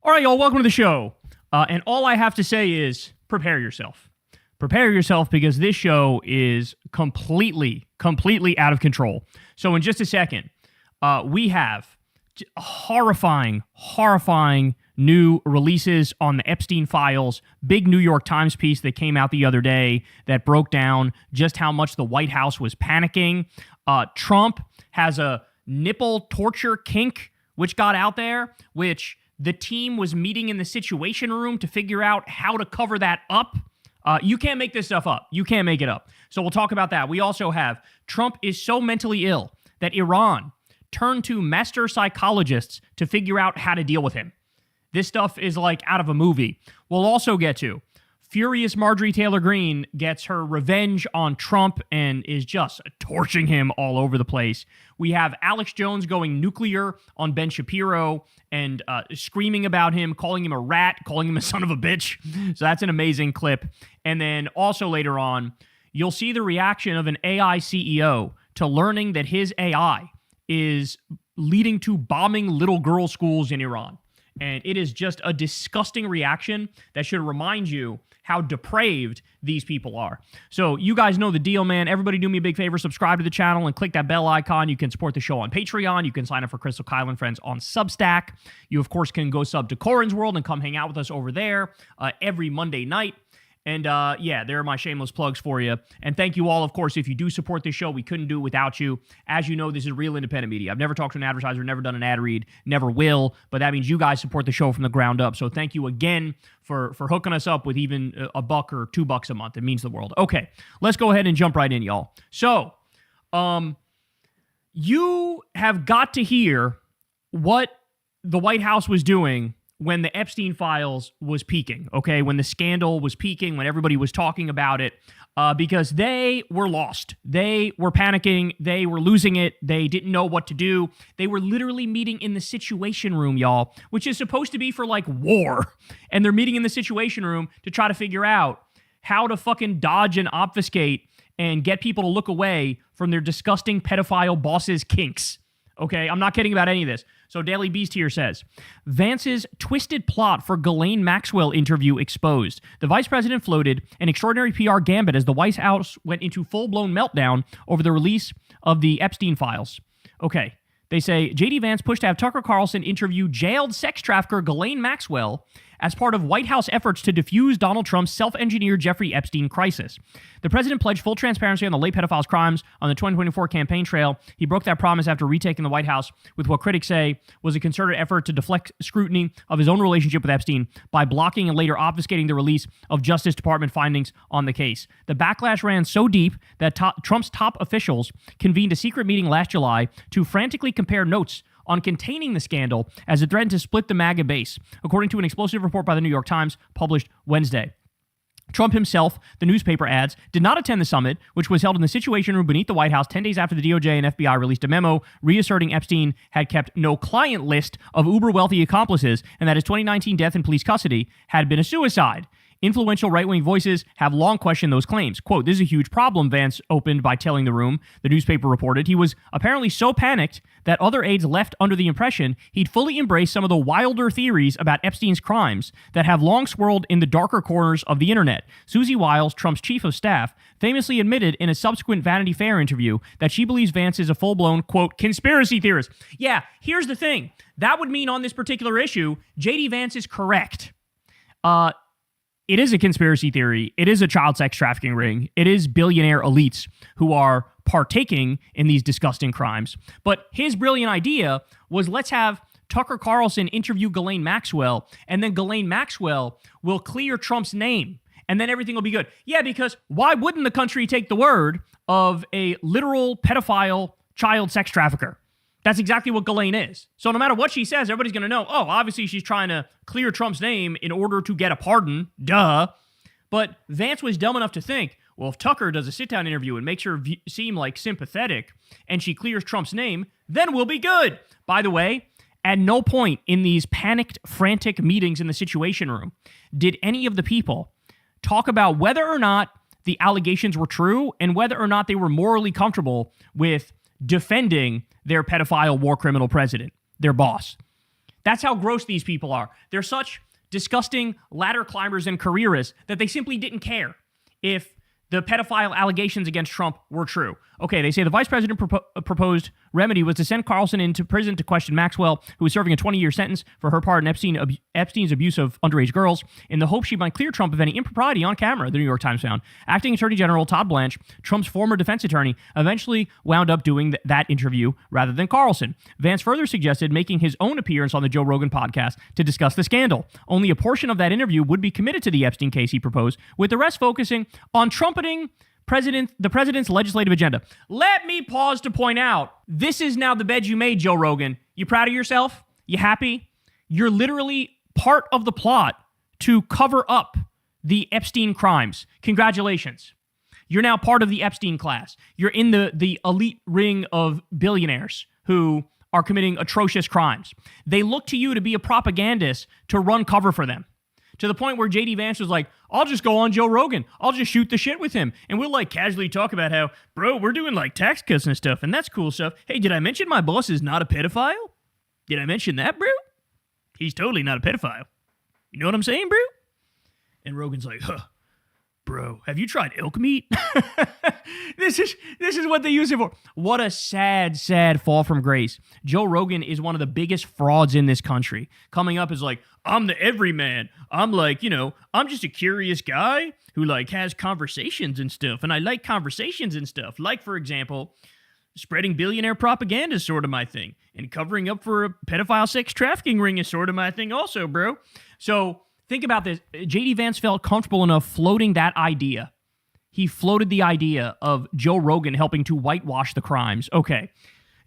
All right, y'all, welcome to the show. And all I have to say is prepare yourself. Prepare yourself because this show is completely out of control. So in just a second, we have horrifying new releases on the Epstein files. Big New York Times piece that came out the other day that broke down just how much the White House was panicking. Trump has a nipple torture kink, which got out there, which the team was meeting in the Situation Room to figure out how to cover that up. You can't make this stuff up. You can't make it up. So we'll talk about that. We also have Trump is so mentally ill that Iran turned to master psychologists to figure out how to deal with him. This stuff is like out of a movie. We'll also get to furious Marjorie Taylor Greene gets her revenge on Trump and is just torching him all over the place. We have Alex Jones going nuclear on Ben Shapiro and screaming about him, calling him a rat, calling him a son of a bitch. So that's an amazing clip. And then also later on, you'll see the reaction of an AI CEO to learning that his AI is leading to bombing little girl schools in Iran. And it is just a disgusting reaction that should remind you how depraved these people are. So you guys know the deal, man. Everybody do me a big favor. Subscribe to the channel and click that bell icon. You can support the show on Patreon. You can sign up for Crystal Kyle and Friends on Substack. You, of course, can go sub to Corin's World and come hang out with us over there every Monday night. And yeah, there are my shameless plugs for you. And thank you all, of course, if you do support this show. We couldn't do it without you. As you know, this is real independent media. I've never talked to an advertiser, never done an ad read, never will. But that means you guys support the show from the ground up. So thank you again for hooking us up with even $1 or $2 a month. It means the world. Okay, let's go ahead and jump right in, y'all. So, you have got to hear what the White House was doing when the Epstein files was peaking, okay? When the scandal was peaking, when everybody was talking about it, because they were lost. They were panicking. They were losing it. They didn't know what to do. They were literally meeting in the Situation Room, y'all, which is supposed to be for, like, war. And they're meeting in the Situation Room to try to figure out how to fucking dodge and obfuscate and get people to look away from their disgusting pedophile boss's kinks. Okay, I'm not kidding about any of this. So Daily Beast here says, Vance's twisted plot for Ghislaine Maxwell interview exposed. The vice president floated an extraordinary PR gambit as the White House went into full-blown meltdown over the release of the Epstein files. Okay, they say, J.D. Vance pushed to have Tucker Carlson interview jailed sex trafficker Ghislaine Maxwell as part of White House efforts to defuse Donald Trump's self-engineered Jeffrey Epstein crisis. The president pledged full transparency on the late pedophile's crimes on the 2024 campaign trail. He broke that promise after retaking the White House with what critics say was a concerted effort to deflect scrutiny of his own relationship with Epstein by blocking and later obfuscating the release of Justice Department findings on the case. The backlash ran so deep that Trump's top officials convened a secret meeting last July to frantically compare notes on containing the scandal as it threatened to split the MAGA base, according to an explosive report by the New York Times published Wednesday. Trump himself, the newspaper adds, did not attend the summit, which was held in the Situation Room beneath the White House 10 days after the DOJ and FBI released a memo reasserting Epstein had kept no client list of uber-wealthy accomplices and that his 2019 death in police custody had been a suicide. Influential right-wing voices have long questioned those claims. Quote, this is a huge problem, Vance opened by telling the room, the newspaper reported. He was apparently so panicked that other aides left under the impression he'd fully embraced some of the wilder theories about Epstein's crimes that have long swirled in the darker corners of the internet. Susie Wiles, Trump's chief of staff, famously admitted in a subsequent Vanity Fair interview that she believes Vance is a full-blown, quote, conspiracy theorist. Yeah, here's the thing. That would mean on this particular issue, J.D. Vance is correct. It is a conspiracy theory. It is a child sex trafficking ring. It is billionaire elites who are partaking in these disgusting crimes. But his brilliant idea was let's have Tucker Carlson interview Ghislaine Maxwell, and then Ghislaine Maxwell will clear Trump's name, and then everything will be good. Yeah, because why wouldn't the country take the word of a literal pedophile child sex trafficker? That's exactly what Ghislaine is. So no matter what she says, everybody's going to know, oh, obviously she's trying to clear Trump's name in order to get a pardon. Duh. But Vance was dumb enough to think, well, if Tucker does a sit-down interview and makes her seem like sympathetic and she clears Trump's name, then we'll be good. By the way, at no point in these panicked, frantic meetings in the Situation Room did any of the people talk about whether or not the allegations were true and whether or not they were morally comfortable with defending their pedophile war criminal president, their boss. That's how gross these people are. They're such disgusting ladder climbers and careerists that they simply didn't care if the pedophile allegations against Trump were true. Okay, they say the vice president proposed remedy was to send Carlson into prison to question Maxwell, who was serving a 20-year sentence for her part in Epstein's abuse of underage girls, in the hope she might clear Trump of any impropriety on camera, the New York Times found. Acting Attorney General Todd Blanche, Trump's former defense attorney, eventually wound up doing that interview rather than Carlson. Vance further suggested making his own appearance on the Joe Rogan podcast to discuss the scandal. Only a portion of that interview would be committed to the Epstein case, he proposed, with the rest focusing on trumpeting the president's legislative agenda. Let me pause to point out, this is now the bed you made, Joe Rogan. You proud of yourself? You happy? You're literally part of the plot to cover up the Epstein crimes. Congratulations. You're now part of the Epstein class. You're in the elite ring of billionaires who are committing atrocious crimes. They look to you to be a propagandist to run cover for them. To the point where J.D. Vance was like, I'll just go on Joe Rogan. I'll just shoot the shit with him. And we'll like casually talk about how, bro, we're doing like tax cuts and stuff. And that's cool stuff. Hey, did I mention my boss is not a pedophile? Did I mention that, bro? He's totally not a pedophile. You know what I'm saying, bro? And Rogan's like, bro, have you tried elk meat? This is what they use it for. What a sad, sad fall from grace. Joe Rogan is one of the biggest frauds in this country. Coming up is like, I'm the everyman. I'm like, I'm just a curious guy who like has conversations and stuff. And I like conversations and stuff. Like, for example, spreading billionaire propaganda is sort of my thing. And covering up for a pedophile sex trafficking ring is sort of my thing also, bro. So think about this. J.D. Vance felt comfortable enough floating that idea. He floated the idea of Joe Rogan helping to whitewash the crimes. Okay.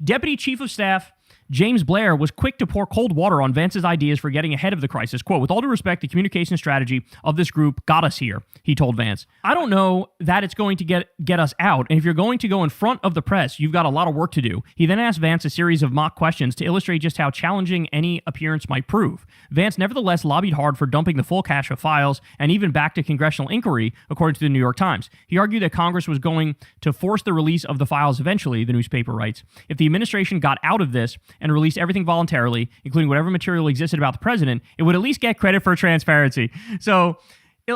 Deputy Chief of Staff James Blair was quick to pour cold water on Vance's ideas for getting ahead of the crisis. Quote, with all due respect, the communication strategy of this group got us here, he told Vance. I don't know that it's going to get us out, and if you're going to go in front of the press, you've got a lot of work to do. He then asked Vance a series of mock questions to illustrate just how challenging any appearance might prove. Vance nevertheless lobbied hard for dumping the full cache of files and even backed a congressional inquiry, according to the New York Times. He argued that Congress was going to force the release of the files eventually, the newspaper writes. If the administration got out of this and released everything voluntarily, including whatever material existed about the president, it would at least get credit for transparency. So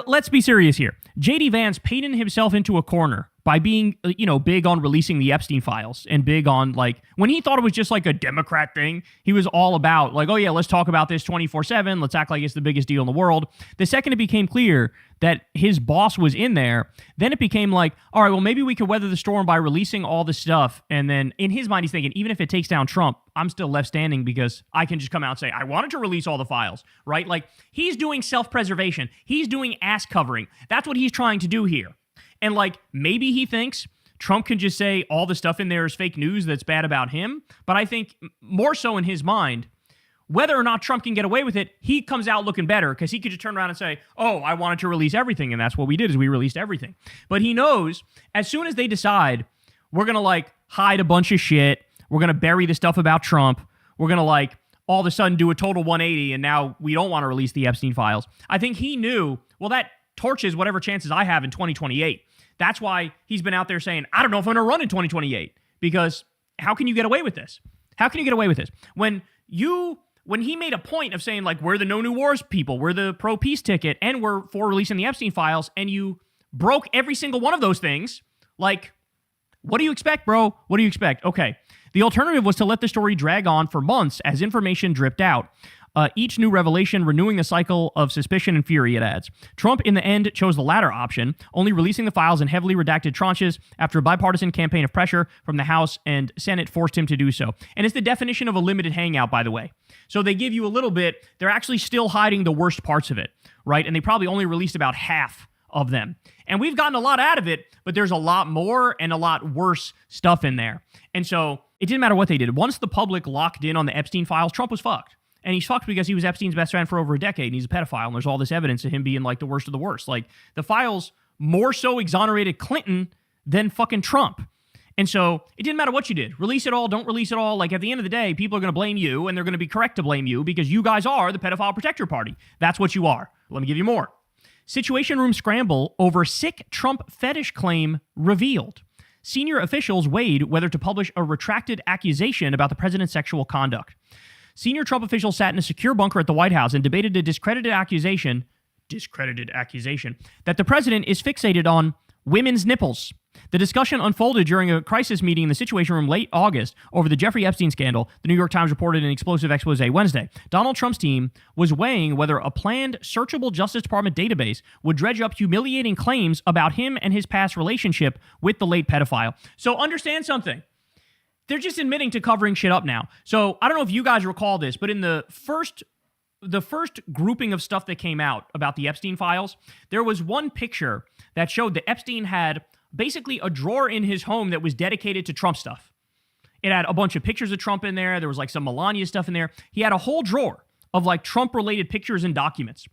let's be serious here. J.D. Vance painted himself into a corner by being, big on releasing the Epstein files and big on, when he thought it was just like a Democrat thing, he was all about, oh yeah, let's talk about this 24/7. Let's act like it's the biggest deal in the world. The second it became clear that his boss was in there, then it became like, all right, well, maybe we could weather the storm by releasing all this stuff. And then in his mind, he's thinking, even if it takes down Trump, I'm still left standing because I can just come out and say, I wanted to release all the files, right? He's doing self-preservation. He's doing ass covering. That's what he's trying to do here. And maybe he thinks Trump can just say all the stuff in there is fake news that's bad about him. But I think more so in his mind, whether or not Trump can get away with it, he comes out looking better because he could just turn around and say, oh, I wanted to release everything. And that's what we did is we released everything. But he knows as soon as they decide we're going to hide a bunch of shit, we're going to bury the stuff about Trump, we're going to all of a sudden do a total 180 and now we don't want to release the Epstein files. I think he knew, well, that torches whatever chances I have in 2028. That's why he's been out there saying, I don't know if I'm going to run in 2028 because how can you get away with this? How can you get away with this? When he made a point of saying we're the no new wars people, we're the pro peace ticket, and we're for releasing the Epstein files, and you broke every single one of those things, what do you expect, bro? What do you expect? Okay. The alternative was to let the story drag on for months as information dripped out. Each new revelation renewing the cycle of suspicion and fury, it adds. Trump, in the end, chose the latter option, only releasing the files in heavily redacted tranches after a bipartisan campaign of pressure from the House and Senate forced him to do so. And it's the definition of a limited hangout, by the way. So they give you a little bit. They're actually still hiding the worst parts of it, right? And they probably only released about half of them. And we've gotten a lot out of it, but there's a lot more and a lot worse stuff in there. And so it didn't matter what they did. Once the public locked in on the Epstein files, Trump was fucked. And he's fucked because he was Epstein's best friend for over a decade, and he's a pedophile, and there's all this evidence of him being the worst of the worst. The files more so exonerated Clinton than fucking Trump. And so it didn't matter what you did. Release it all, don't release it all. At the end of the day, people are going to blame you, and they're going to be correct to blame you because you guys are the pedophile protector party. That's what you are. Let me give you more. Situation room scramble over sick Trump fetish claim revealed. Senior officials weighed whether to publish a retracted accusation about the president's sexual conduct. Senior Trump officials sat in a secure bunker at the White House and debated a discredited accusation that the president is fixated on women's nipples. The discussion unfolded during a crisis meeting in the Situation Room late August over the Jeffrey Epstein scandal, the New York Times reported in an explosive expose Wednesday. Donald Trump's team was weighing whether a planned searchable Justice Department database would dredge up humiliating claims about him and his past relationship with the late pedophile. So understand something. They're just admitting to covering shit up now. So I don't know if you guys recall this, but in the first grouping of stuff that came out about the Epstein files, there was one picture that showed that Epstein had basically a drawer in his home that was dedicated to Trump stuff. It had a bunch of pictures of Trump in there. There was like some Melania stuff in there. He had a whole drawer of like Trump-related pictures and documents.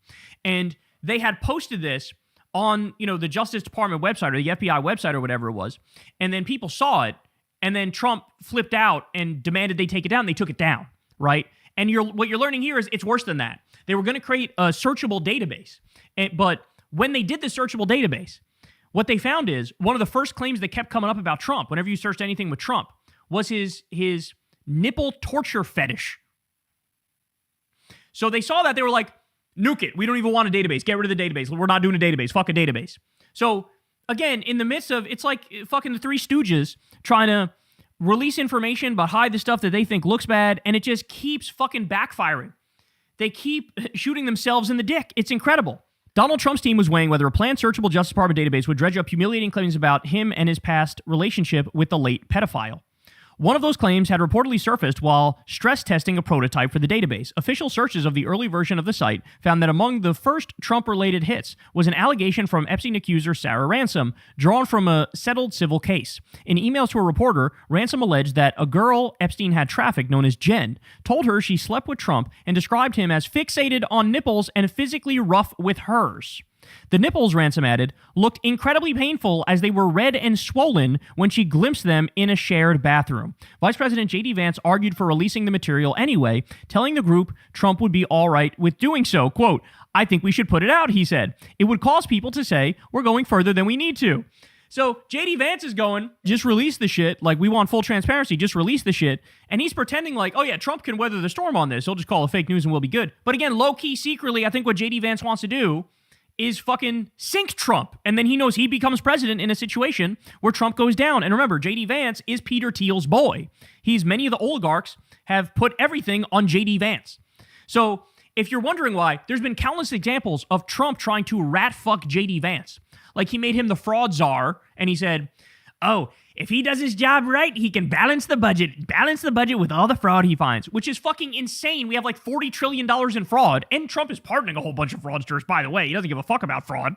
And they had posted this on, the Justice Department website or the FBI website or whatever it was. And then people saw it. And then Trump flipped out and demanded they take it down. They took it down, right? And what you're learning here is it's worse than that. They were going to create a searchable database. But when they did the searchable database, what they found is one of the first claims that kept coming up about Trump, whenever you searched anything with Trump, was his nipple torture fetish. So they saw that. They were like, nuke it. We don't even want a database. Get rid of the database. We're not doing a database. Fuck a database. So again, in the midst of, it's like fucking the Three Stooges trying to release information but hide the stuff that they think looks bad, and it just keeps fucking backfiring. They keep shooting themselves in the dick. It's incredible. Donald Trump's team was weighing whether a planned searchable Justice Department database would dredge up humiliating claims about him and his past relationship with the late pedophile. One of those claims had reportedly surfaced while stress testing a prototype for the database. Official searches of the early version of the site found that among the first Trump-related hits was an allegation from Epstein accuser Sarah Ransom, drawn from a settled civil case. In emails to a reporter, Ransom alleged that a girl Epstein had trafficked, known as Jen, told her she slept with Trump and described him as fixated on nipples and physically rough with hers. The nipples, Ransom added, looked incredibly painful as they were red and swollen when she glimpsed them in a shared bathroom. Vice President J.D. Vance argued for releasing the material anyway, telling the group Trump would be all right with doing so. Quote, "I think we should put it out," he said. "It would cause people to say we're going further than we need to." So J.D. Vance is going, just release the shit. Like, we want full transparency. Just release the shit. And he's pretending like, oh yeah, Trump can weather the storm on this. He'll just call it fake news and we'll be good. But again, low-key, secretly, I think what J.D. Vance wants to do is fucking sink Trump. And then he knows he becomes president in a situation where Trump goes down. And remember, J.D. Vance is Peter Thiel's boy. Many of the oligarchs have put everything on J.D. Vance. So if you're wondering why, there's been countless examples of Trump trying to rat fuck J.D. Vance. Like, he made him the fraud czar, and he said, oh, if he does his job right, he can balance the budget with all the fraud he finds, which is fucking insane. We have like $40 trillion in fraud, and Trump is pardoning a whole bunch of fraudsters, by the way. He doesn't give a fuck about fraud.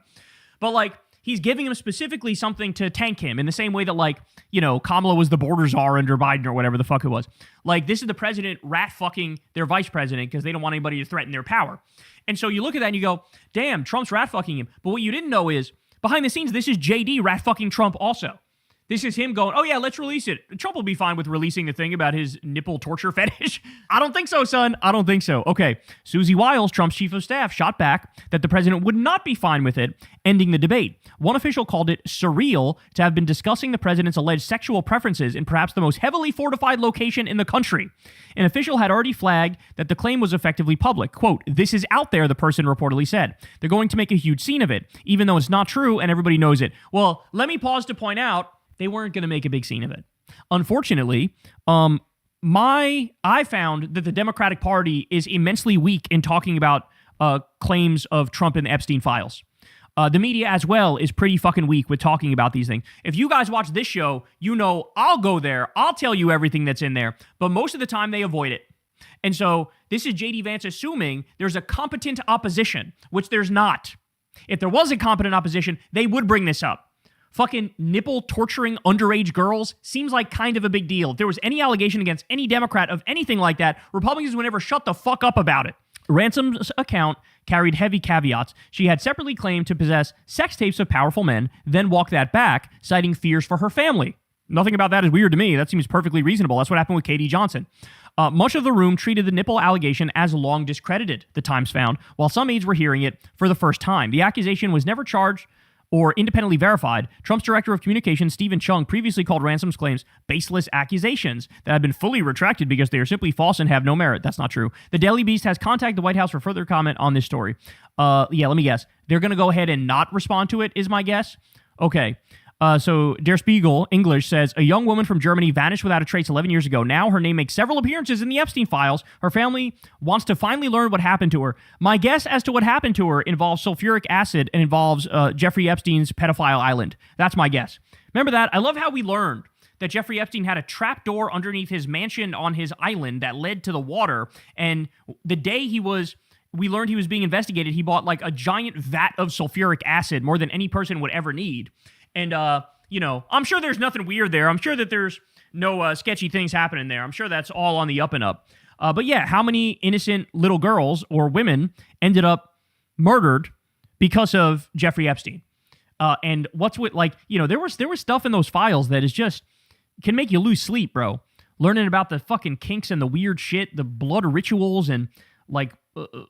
But like, he's giving him specifically something to tank him in the same way that, like, Kamala was the border czar under Biden or whatever the fuck it was. Like, this is the president rat fucking their vice president because they don't want anybody to threaten their power. And so you look at that and you go, damn, Trump's rat fucking him. But what you didn't know is, behind the scenes, this is JD rat fucking Trump also. This is him going, oh yeah, let's release it. Trump will be fine with releasing the thing about his nipple torture fetish. I don't think so, son. I don't think so. Okay, Susie Wiles, Trump's chief of staff, shot back that the president would not be fine with it, ending the debate. One official called it surreal to have been discussing the president's alleged sexual preferences in perhaps the most heavily fortified location in the country. An official had already flagged that the claim was effectively public. Quote, "This is out there," the person reportedly said. "They're going to make a huge scene of it, even though it's not true and everybody knows it." Well, let me pause to point out, they weren't going to make a big scene of it. Unfortunately, I found that the Democratic Party is immensely weak in talking about claims of Trump in the Epstein files. The media as well is pretty fucking weak with talking about these things. If you guys watch this show, I'll go there. I'll tell you everything that's in there. But most of the time, they avoid it. And so this is J.D. Vance assuming there's a competent opposition, which there's not. If there was a competent opposition, they would bring this up. Fucking nipple torturing underage girls seems like kind of a big deal. If there was any allegation against any Democrat of anything like that, Republicans would never shut the fuck up about it. Ransom's account carried heavy caveats. She had separately claimed to possess sex tapes of powerful men, then walked that back, citing fears for her family. Nothing about that is weird to me. That seems perfectly reasonable. That's what happened with Katie Johnson. Much of the room treated the nipple allegation as long discredited, the Times found, while some aides were hearing it for the first time. The accusation was never charged or independently verified. Trump's director of communications, Stephen Chung, previously called Ransom's claims baseless accusations that have been fully retracted because they are simply false and have no merit. That's not true. The Daily Beast has contacted the White House for further comment on this story. Let me guess. They're going to go ahead and not respond to it, is my guess. Okay. So Der Spiegel, English, says, a young woman from Germany vanished without a trace 11 years ago. Now her name makes several appearances in the Epstein files. Her family wants to finally learn what happened to her. My guess as to what happened to her involves sulfuric acid and involves Jeffrey Epstein's pedophile island. That's my guess. Remember that? I love how we learned that Jeffrey Epstein had a trap door underneath his mansion on his island that led to the water. And the day we learned he was being investigated, he bought like a giant vat of sulfuric acid, more than any person would ever need. And, I'm sure there's nothing weird there. I'm sure that there's no sketchy things happening there. I'm sure that's all on the up and up. But yeah, how many innocent little girls or women ended up murdered because of Jeffrey Epstein? And what's with, there was stuff in those files that is just, can make you lose sleep, bro. Learning about the fucking kinks and the weird shit, the blood rituals and,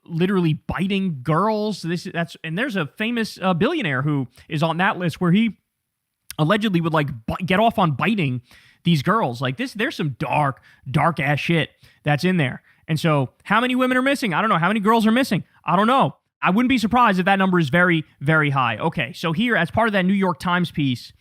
literally biting girls. And there's a famous billionaire who is on that list where he allegedly would get off on biting these girls. There's some dark ass shit that's in there. And so how many women are missing? I don't know. How many girls are missing? I don't know. I wouldn't be surprised if that number is very, very high. Okay, so here, as part of that New York Times piece,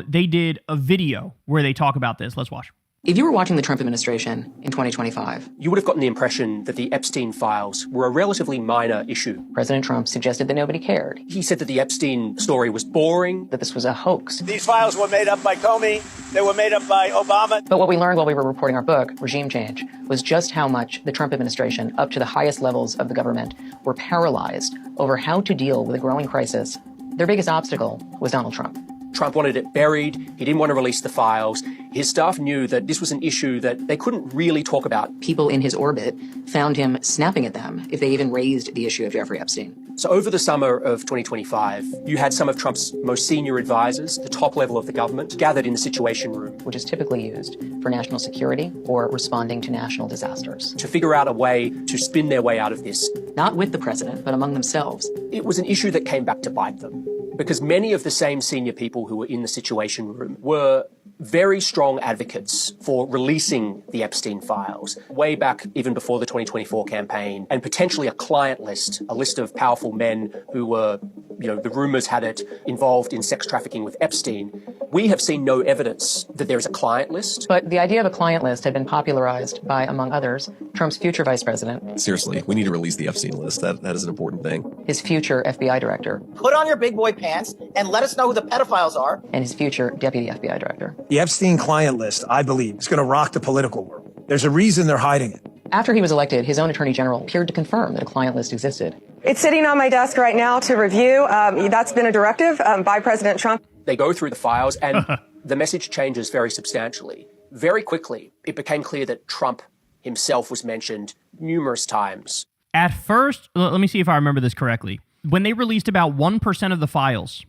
they did a video where they talk about this. Let's watch. If you were watching the Trump administration in 2025, you would have gotten the impression that the Epstein files were a relatively minor issue. President Trump suggested that nobody cared. He said that the Epstein story was boring, that this was a hoax. These files were made up by Comey. They were made up by Obama. But what we learned while we were reporting our book, Regime Change, was just how much the Trump administration, up to the highest levels of the government, were paralyzed over how to deal with a growing crisis. Their biggest obstacle was Donald Trump. Trump wanted it buried. He didn't want to release the files. His staff knew that this was an issue that they couldn't really talk about. People in his orbit found him snapping at them if they even raised the issue of Jeffrey Epstein. So over the summer of 2025, you had some of Trump's most senior advisors, the top level of the government, gathered in the Situation Room, which is typically used for national security or responding to national disasters, to figure out a way to spin their way out of this. Not with the president, but among themselves. It was an issue that came back to bite them, because many of the same senior people who were in the Situation Room were very strong advocates for releasing the Epstein files way back even before the 2024 campaign, and potentially a client list, a list of powerful men who were, the rumors had it, involved in sex trafficking with Epstein. We have seen no evidence that there is a client list. But the idea of a client list had been popularized by, among others, Trump's future vice president. Seriously, we need to release the Epstein list. That is an important thing. His future FBI director. Put on your big boy pants and let us know who the pedophiles are. And his future deputy FBI director. The Epstein client list, I believe, is going to rock the political world. There's a reason they're hiding it. After he was elected, his own attorney general appeared to confirm that a client list existed. It's sitting on my desk right now to review. That's been a directive by President Trump. They go through the files and the message changes very substantially. Very quickly, it became clear that Trump himself was mentioned numerous times. At first, let me see if I remember this correctly. When they released about 1% of the files,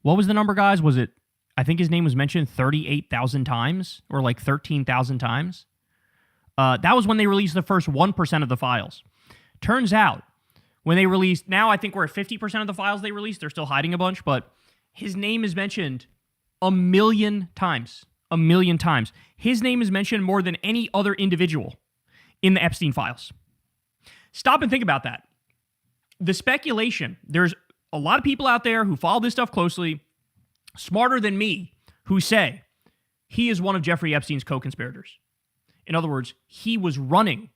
what was the number, guys? Was it, I think his name was mentioned 38,000 times or 13,000 times? That was when they released the first 1% of the files. Turns out, when they released, now I think we're at 50% of the files they released. They're still hiding a bunch, but his name is mentioned 1 million times. 1 million times. His name is mentioned more than any other individual in the Epstein files. Stop and think about that. The speculation, there's a lot of people out there who follow this stuff closely, smarter than me, who say he is one of Jeffrey Epstein's co-conspirators. In other words, he was running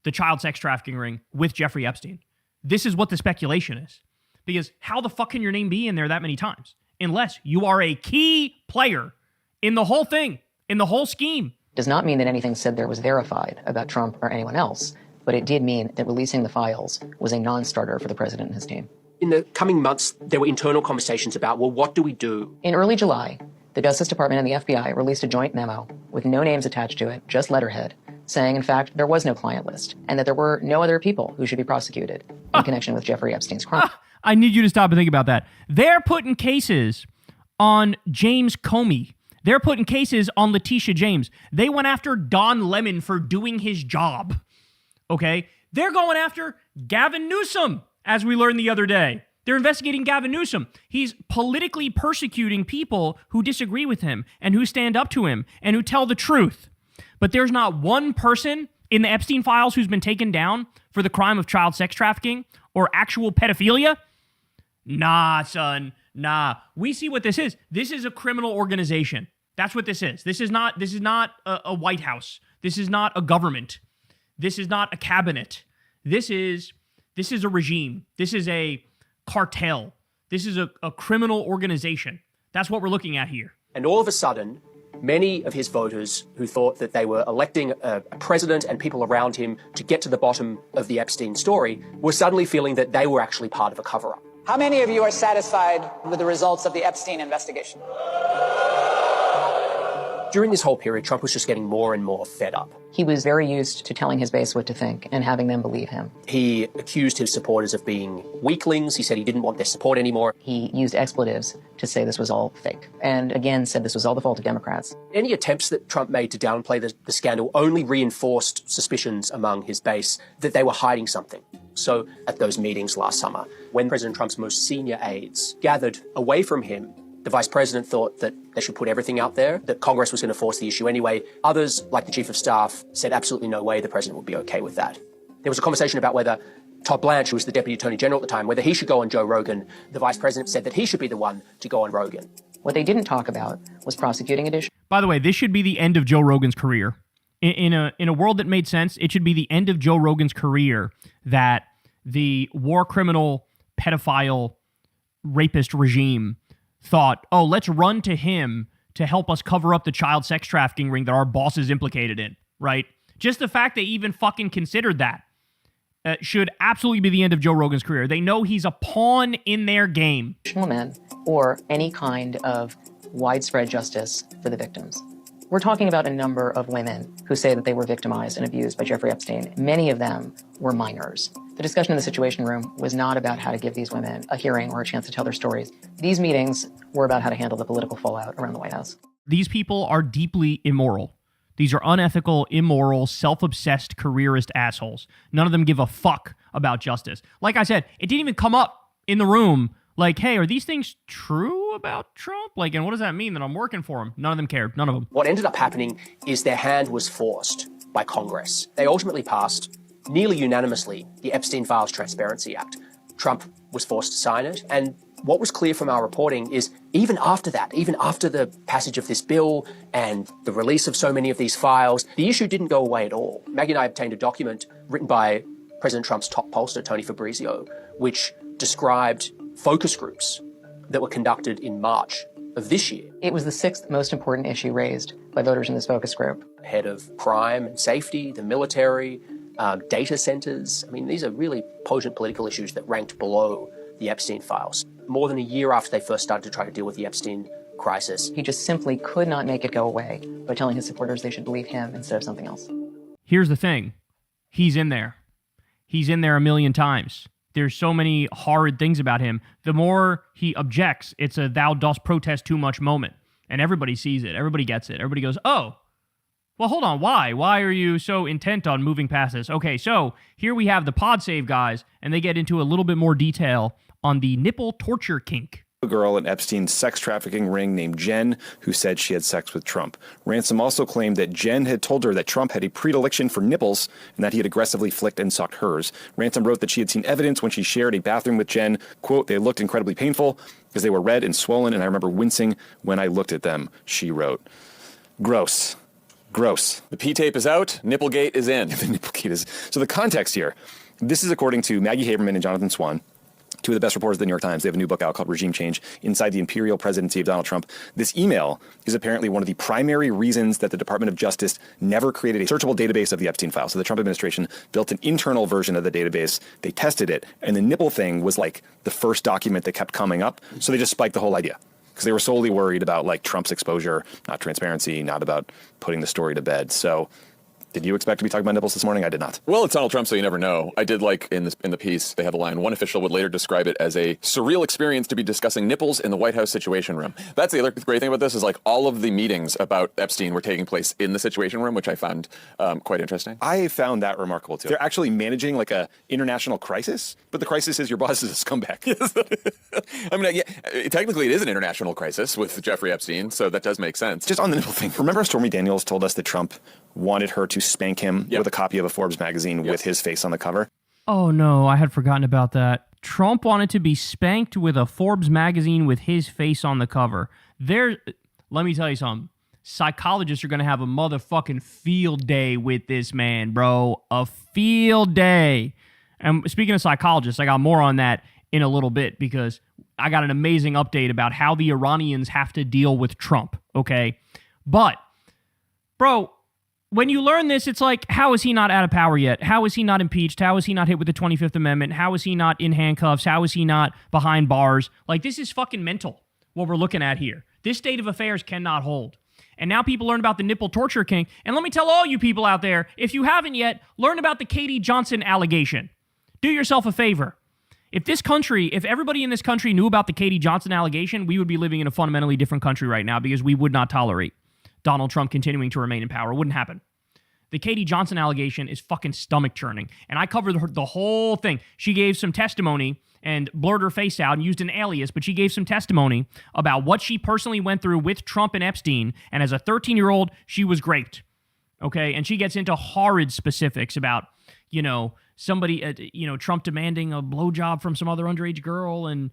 the child sex trafficking ring with Jeffrey Epstein. This is what the speculation is. Because how the fuck can your name be in there that many times? Unless you are a key player in the whole thing, in the whole scheme. Does not mean that anything said there was verified about Trump or anyone else, but it did mean that releasing the files was a non-starter for the president and his team. In the coming months, there were internal conversations about, well, what do we do? In early July, the Justice Department and the FBI released a joint memo with no names attached to it, just letterhead, saying, in fact, there was no client list and that there were no other people who should be prosecuted in connection with Jeffrey Epstein's crime. I need you to stop and think about that. They're putting cases on James Comey. They're putting cases on Letitia James. They went after Don Lemon for doing his job. Okay? They're going after Gavin Newsom, as we learned the other day. They're investigating Gavin Newsom. He's politically persecuting people who disagree with him and who stand up to him and who tell the truth. But there's not one person in the Epstein files who's been taken down for the crime of child sex trafficking or actual pedophilia. Nah, son. Nah. We see what this is. This is a criminal organization. That's what this is. This is not a White House. This is not a government. This is not a cabinet. This is a regime. This is a cartel. This is a criminal organization. That's what we're looking at here. And all of a sudden, many of his voters who thought that they were electing a president and people around him to get to the bottom of the Epstein story were suddenly feeling that they were actually part of a cover-up. How many of you are satisfied with the results of the Epstein investigation? During this whole period, Trump was just getting more and more fed up. He was very used to telling his base what to think and having them believe him. He accused his supporters of being weaklings. He said he didn't want their support anymore. He used expletives to say this was all fake, and again said this was all the fault of Democrats. Any attempts that Trump made to downplay the scandal only reinforced suspicions among his base that they were hiding something. So at those meetings last summer, when President Trump's most senior aides gathered away from him, the vice president thought that they should put everything out there, that Congress was going to force the issue anyway. Others, like the chief of staff, said absolutely no way the president would be okay with that. There was a conversation about whether Todd Blanche, who was the deputy attorney general at the time, whether he should go on Joe Rogan. The vice president said that he should be the one to go on Rogan. What they didn't talk about was prosecuting additional. By the way, this should be the end of Joe Rogan's career. In a world that made sense, it should be the end of Joe Rogan's career that the war criminal, pedophile, rapist regime thought, oh, let's run to him to help us cover up the child sex trafficking ring that our boss is implicated in, right? Just the fact they even fucking considered that should absolutely be the end of Joe Rogan's career. They know he's a pawn in their game. Men or any kind of widespread justice for the victims. We're talking about a number of women who say that they were victimized and abused by Jeffrey Epstein. Many of them were minors. The discussion in the Situation Room was not about how to give these women a hearing or a chance to tell their stories. These meetings were about how to handle the political fallout around the White House. These people are deeply immoral. These are unethical, immoral, self-obsessed, careerist assholes. None of them give a fuck about justice. Like I said, it didn't even come up in the room like, hey, are these things true about Trump? Like, and what does that mean that I'm working for him? None of them cared. None of them. What ended up happening is their hand was forced by Congress. They ultimately passed, nearly unanimously, the Epstein Files Transparency Act. Trump was forced to sign it. And what was clear from our reporting is even after that, even after the passage of this bill and the release of so many of these files, the issue didn't go away at all. Maggie and I obtained a document written by President Trump's top pollster, Tony Fabrizio, which described focus groups that were conducted in March of this year. It was the sixth most important issue raised by voters in this focus group. Head of crime and safety, the military, data centers. I mean, these are really potent political issues that ranked below the Epstein files. More than a year after they first started to try to deal with the Epstein crisis. He just simply could not make it go away by telling his supporters they should believe him instead of something else. Here's the thing. He's in there. He's in there a million times. There's so many horrid things about him. The more he objects, it's a thou dost protest too much moment. And everybody sees it. Everybody gets it. Everybody goes, oh, well, hold on. Why? Why are you so intent on moving past this? Okay, so here we have the pod save guys, and they get into a little bit more detail on the nipple torture kink. A girl in Epstein's sex trafficking ring named Jen, who said she had sex with Trump. Ransom also claimed that Jen had told her that Trump had a predilection for nipples and that he had aggressively flicked and sucked hers. Ransom wrote that she had seen evidence when she shared a bathroom with Jen. Quote, they looked incredibly painful because they were red and swollen, and I remember wincing when I looked at them, she wrote. Gross. Gross. The P-tape is out. Nipplegate is in. The Nipplegate is... So the context here, this is according to Maggie Haberman and Jonathan Swan, two of the best reporters of the New York Times. They have a new book out called Regime Change Inside the Imperial Presidency of Donald Trump. This email is apparently one of the primary reasons that the Department of Justice never created a searchable database of the Epstein files. So the Trump administration built an internal version of the database. They tested it, and the nipple thing was like the first document that kept coming up. So they just spiked the whole idea because they were solely worried about like Trump's exposure, not transparency, not about putting the story to bed. So Did you expect to be talking about nipples this morning? I did not. Well, it's Donald Trump, so you never know. I did like in the piece, they have a line, one official would later describe it as a surreal experience to be discussing nipples in the White House Situation Room. That's the other great thing about this is like all of the meetings about Epstein were taking place in the Situation Room, which I found quite interesting. I found that remarkable too. They're actually managing like a international crisis, but the crisis is your boss is a scumbag. I mean, yeah, technically it is an international crisis with Jeffrey Epstein, so that does make sense. Just on the nipple thing, remember Stormy Daniels told us that Trump wanted her to spank him with a copy of a Forbes magazine with his face on the cover? Oh no, I had forgotten about that. Trump wanted to be spanked with a Forbes magazine with his face on the cover. Let me tell you something. Psychologists are going to have a motherfucking field day with this man, bro. A field day. And speaking of psychologists, I got more on that in a little bit because I got an amazing update about how the Iranians have to deal with Trump, okay? But, bro, when you learn this, it's like, how is he not out of power yet? How is he not impeached? How is he not hit with the 25th Amendment? How is he not in handcuffs? How is he not behind bars? Like, this is fucking mental, what we're looking at here. This state of affairs cannot hold. And now people learn about the nipple torture kink. And let me tell all you people out there, if you haven't yet, learn about the Katie Johnson allegation. Do yourself a favor. If everybody in this country knew about the Katie Johnson allegation, we would be living in a fundamentally different country right now because we would not tolerate Donald Trump continuing to remain in power. It wouldn't happen. The Katie Johnson allegation is fucking stomach churning. And I covered the whole thing. She gave some testimony and blurred her face out and used an alias, but she gave some testimony about what she personally went through with Trump and Epstein. And as a 13-year-old, she was raped. Okay? And she gets into horrid specifics about, somebody, Trump demanding a blowjob from some other underage girl, and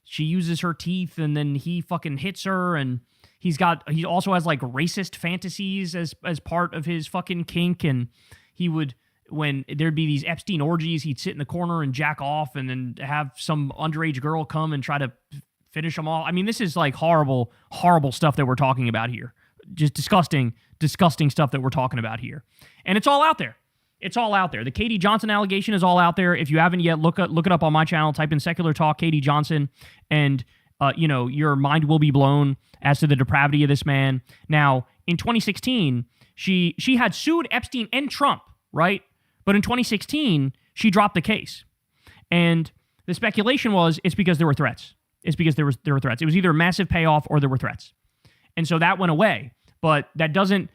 she uses her teeth, and then he fucking hits her, and he also has like racist fantasies as part of his fucking kink, and he would, when there'd be these Epstein orgies, he'd sit in the corner and jack off and then have some underage girl come and try to finish them all. I mean, this is like horrible, horrible stuff that we're talking about here. Just disgusting, disgusting stuff that we're talking about here. And it's all out there. It's all out there. The Katie Johnson allegation is all out there. If you haven't yet, look it up on my channel. Type in Secular Talk Katie Johnson, and your mind will be blown as to the depravity of this man. Now, in 2016, she had sued Epstein and Trump, right? But in 2016, she dropped the case. And the speculation was it's because there were threats. It's because there were threats. It was either a massive payoff or there were threats. And so that went away. But that doesn't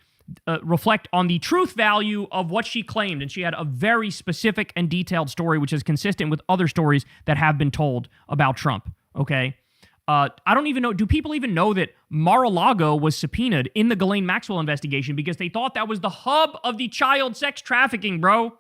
reflect on the truth value of what she claimed. And she had a very specific and detailed story, which is consistent with other stories that have been told about Trump, okay? I don't even know, do people even know that Mar-a-Lago was subpoenaed in the Ghislaine Maxwell investigation because they thought that was the hub of the child sex trafficking, bro?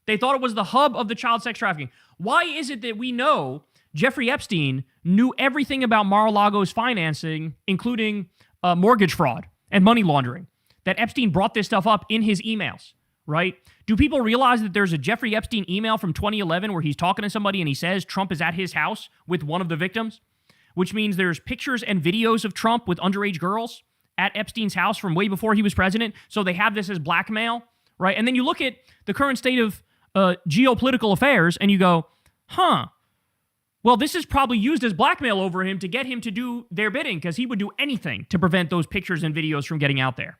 They thought it was the hub of the child sex trafficking. Why is it that we know Jeffrey Epstein knew everything about Mar-a-Lago's financing, including mortgage fraud and money laundering? That Epstein brought this stuff up in his emails, right? Do people realize that there's a Jeffrey Epstein email from 2011 where he's talking to somebody and he says Trump is at his house with one of the victims? Which means there's pictures and videos of Trump with underage girls at Epstein's house from way before he was president. So they have this as blackmail, right? And then you look at the current state of geopolitical affairs and you go, well, this is probably used as blackmail over him to get him to do their bidding because he would do anything to prevent those pictures and videos from getting out there.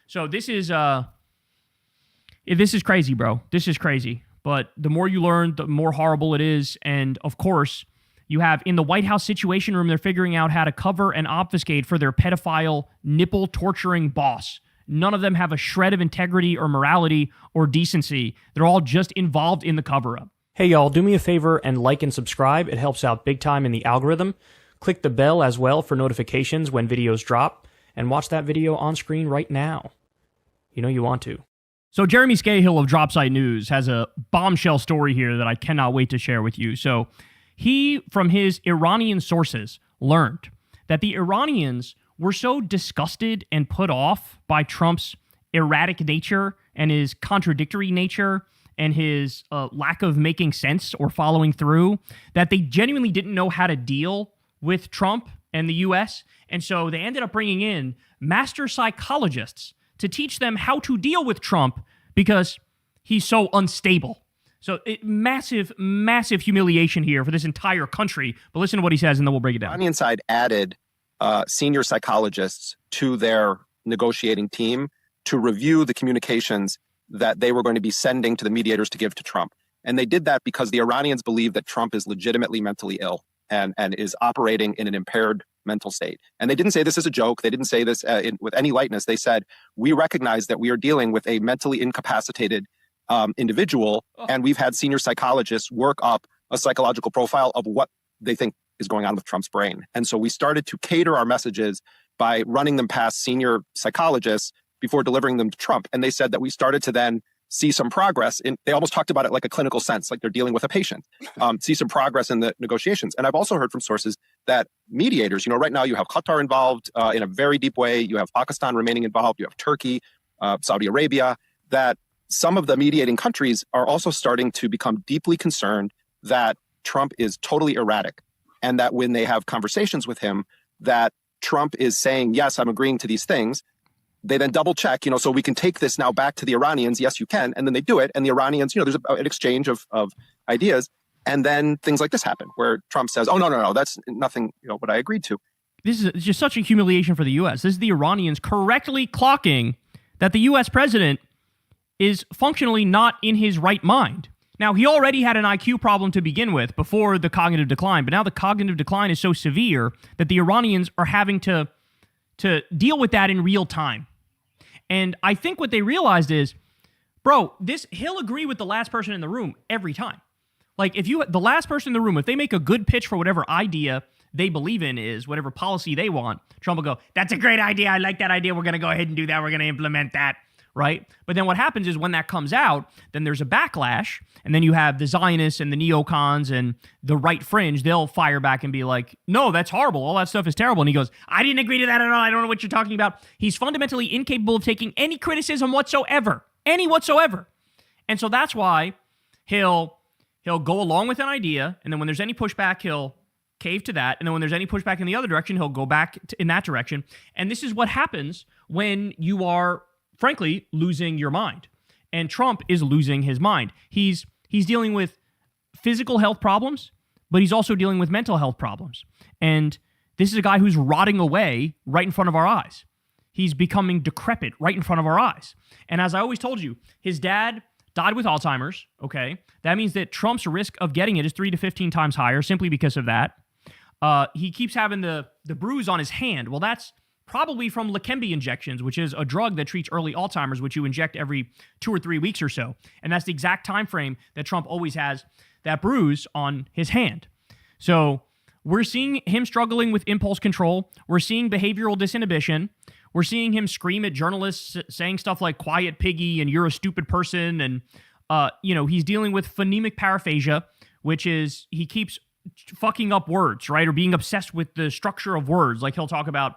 So this is crazy, bro. This is crazy. But the more you learn, the more horrible it is. And of course, you have in the White House Situation Room, they're figuring out how to cover and obfuscate for their pedophile, nipple torturing boss. None of them have a shred of integrity or morality or decency. They're all just involved in the cover-up. Hey y'all, do me a favor and like and subscribe. It helps out big time in the algorithm. Click the bell as well for notifications when videos drop. And watch that video on screen right now. You know you want to. So Jeremy Scahill of Dropsite News has a bombshell story here that I cannot wait to share with you. So he, from his Iranian sources, learned that the Iranians were so disgusted and put off by Trump's erratic nature and his contradictory nature and his lack of making sense or following through that they genuinely didn't know how to deal with Trump and the U.S., and so they ended up bringing in master psychologists to teach them how to deal with Trump because he's so unstable. So massive, massive humiliation here for this entire country. But listen to what he says, and then we'll break it down. The Iranian side added senior psychologists to their negotiating team to review the communications that they were going to be sending to the mediators to give to Trump. And they did that because the Iranians believe that Trump is legitimately mentally ill and is operating in an impaired mental state. And they didn't say this as a joke. They didn't say this with any lightness. They said, we recognize that we are dealing with a mentally incapacitated individual, and we've had senior psychologists work up a psychological profile of what they think is going on with Trump's brain. And so we started to cater our messages by running them past senior psychologists before delivering them to Trump. And they said that we started to then see some progress they almost talked about it like a clinical sense, like they're dealing with a patient, see some progress in the negotiations. And I've also heard from sources that mediators, right now you have Qatar involved in a very deep way. You have Pakistan remaining involved. You have Turkey, Saudi Arabia, that some of the mediating countries are also starting to become deeply concerned that Trump is totally erratic, and that when they have conversations with him, that Trump is saying, yes, I'm agreeing to these things. They then double check, so we can take this now back to the Iranians. Yes, you can. And then they do it. And the Iranians, there's an exchange of ideas. And then things like this happen where Trump says, oh, no, that's nothing, what I agreed to. This is just such a humiliation for the U.S. This is the Iranians correctly clocking that the U.S. president is functionally not in his right mind. Now, he already had an IQ problem to begin with before the cognitive decline, but now the cognitive decline is so severe that the Iranians are having to deal with that in real time. And I think what they realized is, bro, he'll agree with the last person in the room every time. Like, the last person in the room, if they make a good pitch for whatever idea they believe in is, whatever policy they want, Trump will go, that's a great idea. I like that idea. We're going to go ahead and do that. We're going to implement that. Right? But then what happens is when that comes out, then there's a backlash, and then you have the Zionists and the neocons and the right fringe. They'll fire back and be like, no, that's horrible. All that stuff is terrible. And he goes, I didn't agree to that at all. I don't know what you're talking about. He's fundamentally incapable of taking any criticism whatsoever. Any whatsoever. And so that's why he'll go along with an idea, and then when there's any pushback, he'll cave to that. And then when there's any pushback in the other direction, he'll go back in that direction. And this is what happens when you are, frankly, losing your mind. And Trump is losing his mind. He's dealing with physical health problems, but he's also dealing with mental health problems. And this is a guy who's rotting away right in front of our eyes. He's becoming decrepit right in front of our eyes. And as I always told you, his dad died with Alzheimer's, okay? That means that Trump's risk of getting it is 3 to 15 times higher simply because of that. He keeps having the bruise on his hand. Well, that's probably from Leqembi injections, which is a drug that treats early Alzheimer's, which you inject every 2 or 3 weeks or so. And that's the exact time frame that Trump always has that bruise on his hand. So we're seeing him struggling with impulse control. We're seeing behavioral disinhibition. We're seeing him scream at journalists saying stuff like quiet piggy and you're a stupid person. And, he's dealing with phonemic paraphasia, which is he keeps fucking up words, right? Or being obsessed with the structure of words. Like he'll talk about,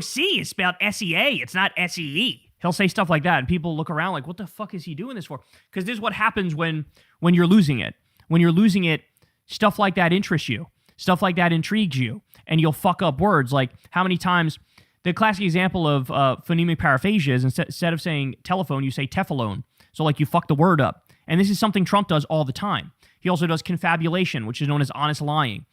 C is spelled S-E-A. It's not S-E-E. He'll say stuff like that. And people look around like, what the fuck is he doing this for? Because this is what happens when you're losing it. When you're losing it, stuff like that interests you. Stuff like that intrigues you. And you'll fuck up words. Like how many times, the classic example of phonemic paraphasia is instead of saying telephone, you say tefalone. So like you fuck the word up. And this is something Trump does all the time. He also does confabulation, which is known as honest lying.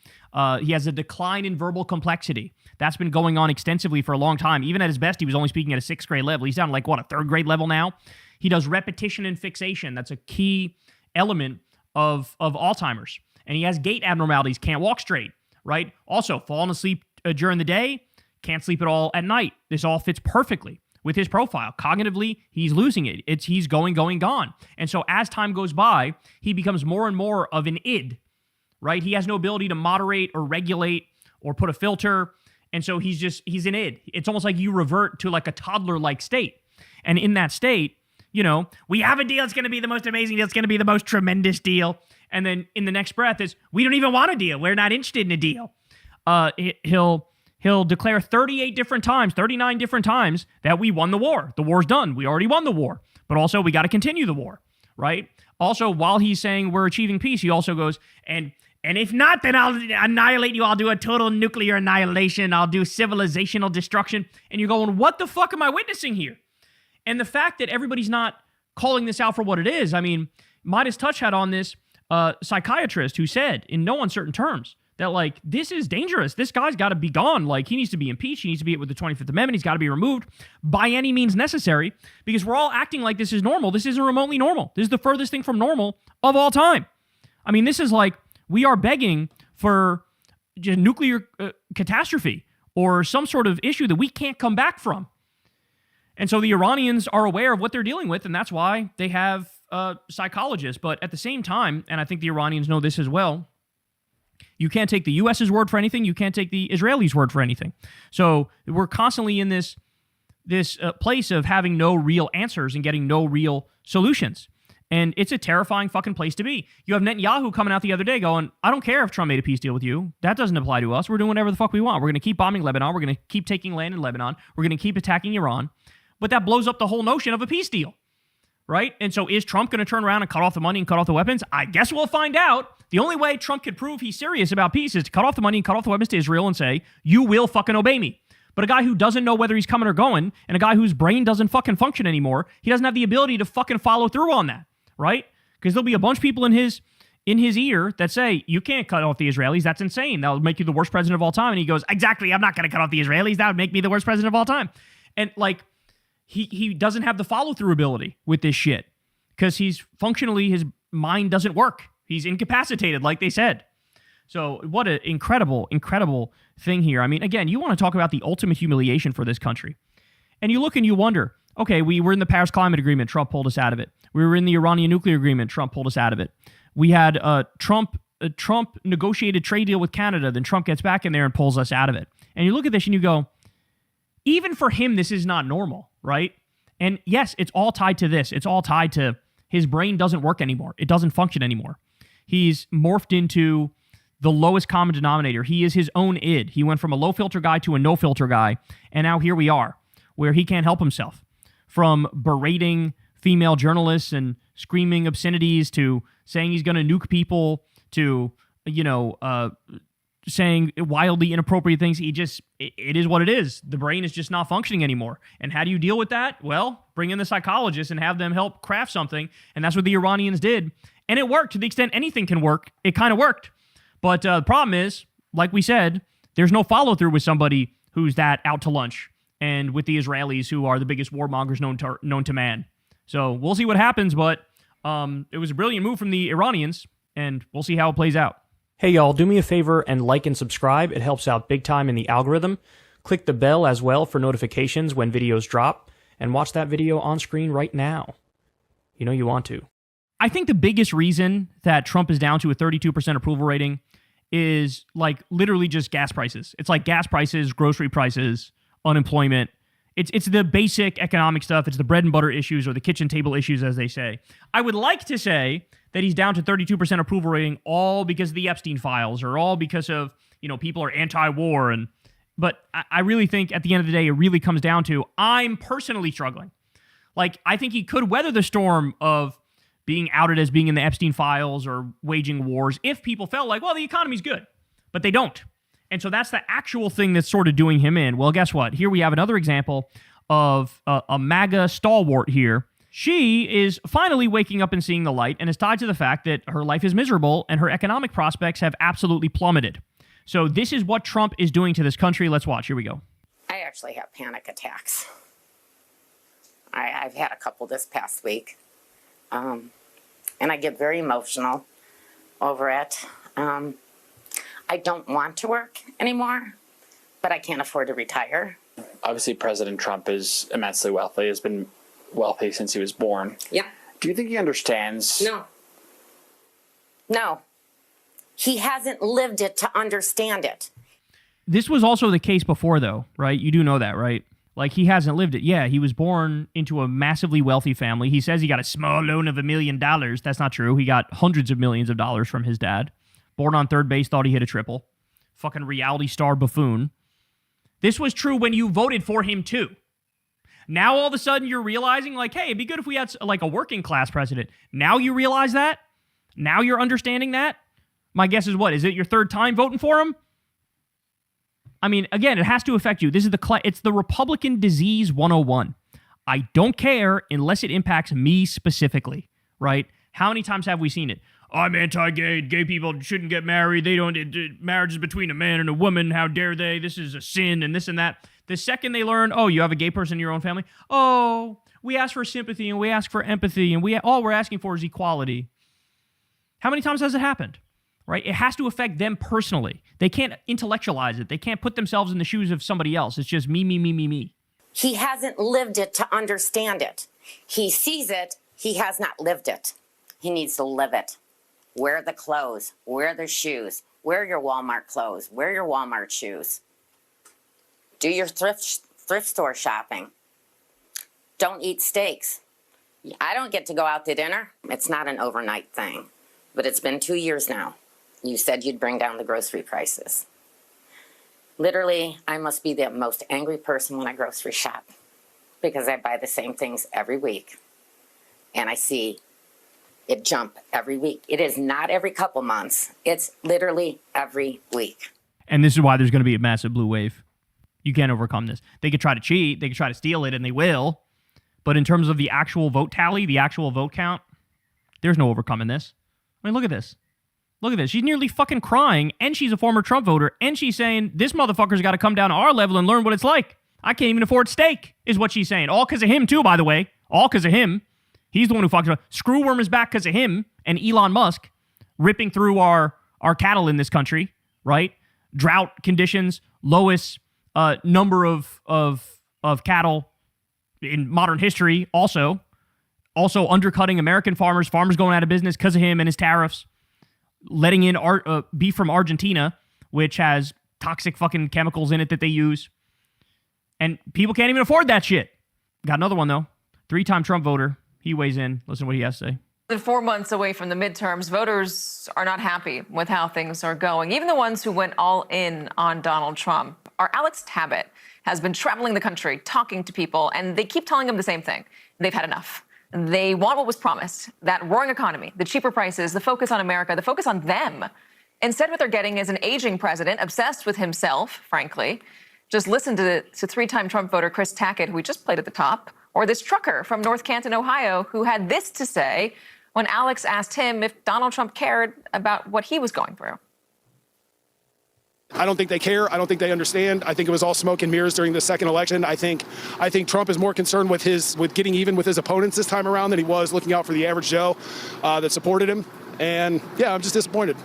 He has a decline in verbal complexity. That's been going on extensively for a long time. Even at his best, he was only speaking at a 6th grade level. He's down to like, a 3rd grade level now? He does repetition and fixation. That's a key element of Alzheimer's. And he has gait abnormalities, can't walk straight, right? Also, falling asleep during the day, can't sleep at all at night. This all fits perfectly with his profile. Cognitively, he's losing it. He's going, gone. And so as time goes by, he becomes more and more of an id, right? He has no ability to moderate or regulate or put a filter. And so he's an id. It's almost like you revert to like a toddler-like state. And in that state, we have a deal. It's going to be the most amazing deal. It's going to be the most tremendous deal. And then in the next breath is, we don't even want a deal. We're not interested in a deal. He'll declare 39 different times that we won the war. The war's done. We already won the war. But also, we got to continue the war, right? Also, while he's saying we're achieving peace, he also goes, and if not, then I'll annihilate you. I'll do a total nuclear annihilation. I'll do civilizational destruction. And you're going, what the fuck am I witnessing here? And the fact that everybody's not calling this out for what it is, I mean, Midas Touch had on this psychiatrist who said, in no uncertain terms, that, like, this is dangerous. This guy's got to be gone. Like, he needs to be impeached. He needs to be hit with the 25th Amendment. He's got to be removed by any means necessary, because we're all acting like this is normal. This isn't remotely normal. This is the furthest thing from normal of all time. I mean, this is like we are begging for just nuclear catastrophe or some sort of issue that we can't come back from. And so the Iranians are aware of what they're dealing with, and that's why they have psychologists. But at the same time, and I think the Iranians know this as well, you can't take the U.S.'s word for anything. You can't take the Israelis' word for anything. So we're constantly in this place of having no real answers and getting no real solutions. And it's a terrifying fucking place to be. You have Netanyahu coming out the other day going, I don't care if Trump made a peace deal with you. That doesn't apply to us. We're doing whatever the fuck we want. We're going to keep bombing Lebanon. We're going to keep taking land in Lebanon. We're going to keep attacking Iran. But that blows up the whole notion of a peace deal, right? And so is Trump going to turn around and cut off the money and cut off the weapons? I guess we'll find out. The only way Trump could prove he's serious about peace is to cut off the money and cut off the weapons to Israel and say, you will fucking obey me. But a guy who doesn't know whether he's coming or going, and a guy whose brain doesn't fucking function anymore, he doesn't have the ability to fucking follow through on that, right? Because there'll be a bunch of people in his ear that say, you can't cut off the Israelis. That's insane. That'll make you the worst president of all time. And he goes, exactly, I'm not going to cut off the Israelis. That would make me the worst president of all time. And like, he doesn't have the follow-through ability with this shit because he's functionally, his mind doesn't work. He's incapacitated, like they said. So what an incredible, incredible thing here. I mean, again, you want to talk about the ultimate humiliation for this country. And you look and you wonder, okay, we were in the Paris Climate Agreement. Trump pulled us out of it. We were in the Iranian nuclear agreement. Trump pulled us out of it. We had a Trump negotiated trade deal with Canada. Then Trump gets back in there and pulls us out of it. And you look at this and you go, even for him, this is not normal, right? And yes, it's all tied to this. It's all tied to his brain doesn't work anymore. It doesn't function anymore. He's morphed into the lowest common denominator. He is his own id. He went from a low filter guy to a no filter guy. And now here we are, where he can't help himself. From berating female journalists and screaming obscenities to saying he's going to nuke people to, saying wildly inappropriate things. It is what it is. The brain is just not functioning anymore. And how do you deal with that? Well, bring in the psychologists and have them help craft something. And that's what the Iranians did. And it worked. To the extent anything can work, it kind of worked. But the problem is, like we said, there's no follow-through with somebody who's that out to lunch, and with the Israelis, who are the biggest warmongers known to man. So we'll see what happens, but it was a brilliant move from the Iranians, and we'll see how it plays out. Hey y'all, do me a favor and like and subscribe. It helps out big time in the algorithm. Click the bell as well for notifications when videos drop, and watch that video on screen right now. You know you want to. I think the biggest reason that Trump is down to a 32% approval rating is like literally just gas prices. It's like gas prices, grocery prices, unemployment. It's the basic economic stuff. It's the bread and butter issues, or the kitchen table issues, as they say. I would like to say that he's down to 32% approval rating all because of the Epstein files, or all because of, people are anti-war. But I really think at the end of the day, it really comes down to, I'm personally struggling. Like, I think he could weather the storm of being outed as being in the Epstein files or waging wars if people felt like, well, the economy's good. But they don't. And so that's the actual thing that's sort of doing him in. Well, guess what? Here we have another example of a MAGA stalwart here. She is finally waking up and seeing the light, and is tied to the fact that her life is miserable and her economic prospects have absolutely plummeted. So this is what Trump is doing to this country. Let's watch. Here we go. I actually have panic attacks. I've had a couple this past week. And I get very emotional over it. I don't want to work anymore, but I can't afford to retire. Obviously, President Trump is immensely wealthy, has been wealthy since he was born. Yeah. Do you think he understands? No. He hasn't lived it to understand it. This was also the case before, though, right? You do know that, right? Like, he hasn't lived it. Yeah, he was born into a massively wealthy family. He says he got a small loan of $1 million. That's not true. He got hundreds of millions of dollars from his dad. Born on third base, thought he hit a triple. Fucking reality star buffoon. This was true when you voted for him, too. Now, all of a sudden, you're realizing, like, hey, it'd be good if we had, like, a working class president. Now you realize that? Now you're understanding that? My guess is what? Is it your third time voting for him? I mean, again, it has to affect you. This is it's the Republican disease 101. I don't care unless it impacts me specifically, right? How many times have we seen it? I'm anti-gay. Gay people shouldn't get married. Marriage is between a man and a woman. How dare they? This is a sin and this and that. The second they learn, oh, you have a gay person in your own family. Oh, we ask for sympathy and we ask for empathy and all we're asking for is equality. How many times has it happened? Right? It has to affect them personally. They can't intellectualize it. They can't put themselves in the shoes of somebody else. It's just me, me, me, me, me. He hasn't lived it to understand it. He sees it. He has not lived it. He needs to live it. Wear the clothes. Wear the shoes. Wear your Walmart clothes. Wear your Walmart shoes. Do your thrift store shopping. Don't eat steaks. I don't get to go out to dinner. It's not an overnight thing, but it's been 2 years now. You said you'd bring down the grocery prices. Literally, I must be the most angry person when I grocery shop because I buy the same things every week and I see it jump every week. It is not every couple months. It's literally every week. And this is why there's going to be a massive blue wave. You can't overcome this. They could try to cheat. They could try to steal it, and they will. But in terms of the actual vote tally, the actual vote count, there's no overcoming this. I mean, look at this. Look at this. She's nearly fucking crying, and she's a former Trump voter, and she's saying, this motherfucker's got to come down to our level and learn what it's like. I can't even afford steak, is what she's saying. All because of him, too, by the way. All because of him. He's the one who fucked up. Screwworm is back because of him and Elon Musk ripping through our cattle in this country, right? Drought conditions, lowest number of cattle in modern history, also undercutting American farmers going out of business because of him and his tariffs, letting in beef from Argentina, which has toxic fucking chemicals in it that they use. And people can't even afford that shit. Got another one, though. 3-time Trump voter. He weighs in. Listen to what he has to say. 4 months away from the midterms, voters are not happy with how things are going. Even the ones who went all in on Donald Trump. Our Alex Tabbitt has been traveling the country, talking to people, and they keep telling him the same thing. They've had enough. They want what was promised, that roaring economy, the cheaper prices, the focus on America, the focus on them. Instead, what they're getting is an aging president obsessed with himself, frankly. Just listen to 3-time Trump voter Chris Tackett, who we just played at the top, or this trucker from North Canton, Ohio, who had this to say when Alex asked him if Donald Trump cared about what he was going through. I don't think they care. I don't think they understand. I think it was all smoke and mirrors during the second election. I think Trump is more concerned with getting even with his opponents this time around than he was looking out for the average Joe that supported him. And yeah, I'm just disappointed.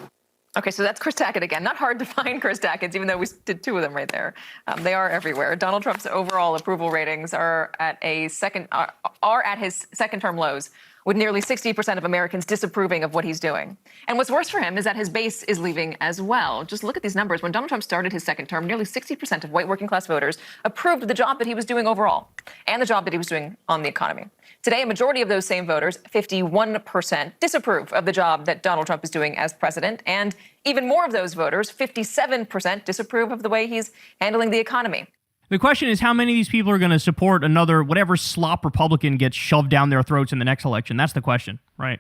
Okay, so that's Chris Tackett again. Not hard to find Chris Tackett, even though we did 2 of them right there. They are everywhere. Donald Trump's overall approval ratings are at his second-term lows, with nearly 60% of Americans disapproving of what he's doing. And what's worse for him is that his base is leaving as well. Just look at these numbers. When Donald Trump started his second term, nearly 60% of white working-class voters approved of the job that he was doing overall and the job that he was doing on the economy. Today, a majority of those same voters, 51%, disapprove of the job that Donald Trump is doing as president. And even more of those voters, 57%, disapprove of the way he's handling the economy. The question is how many of these people are going to support another whatever slop Republican gets shoved down their throats in the next election. That's the question, right?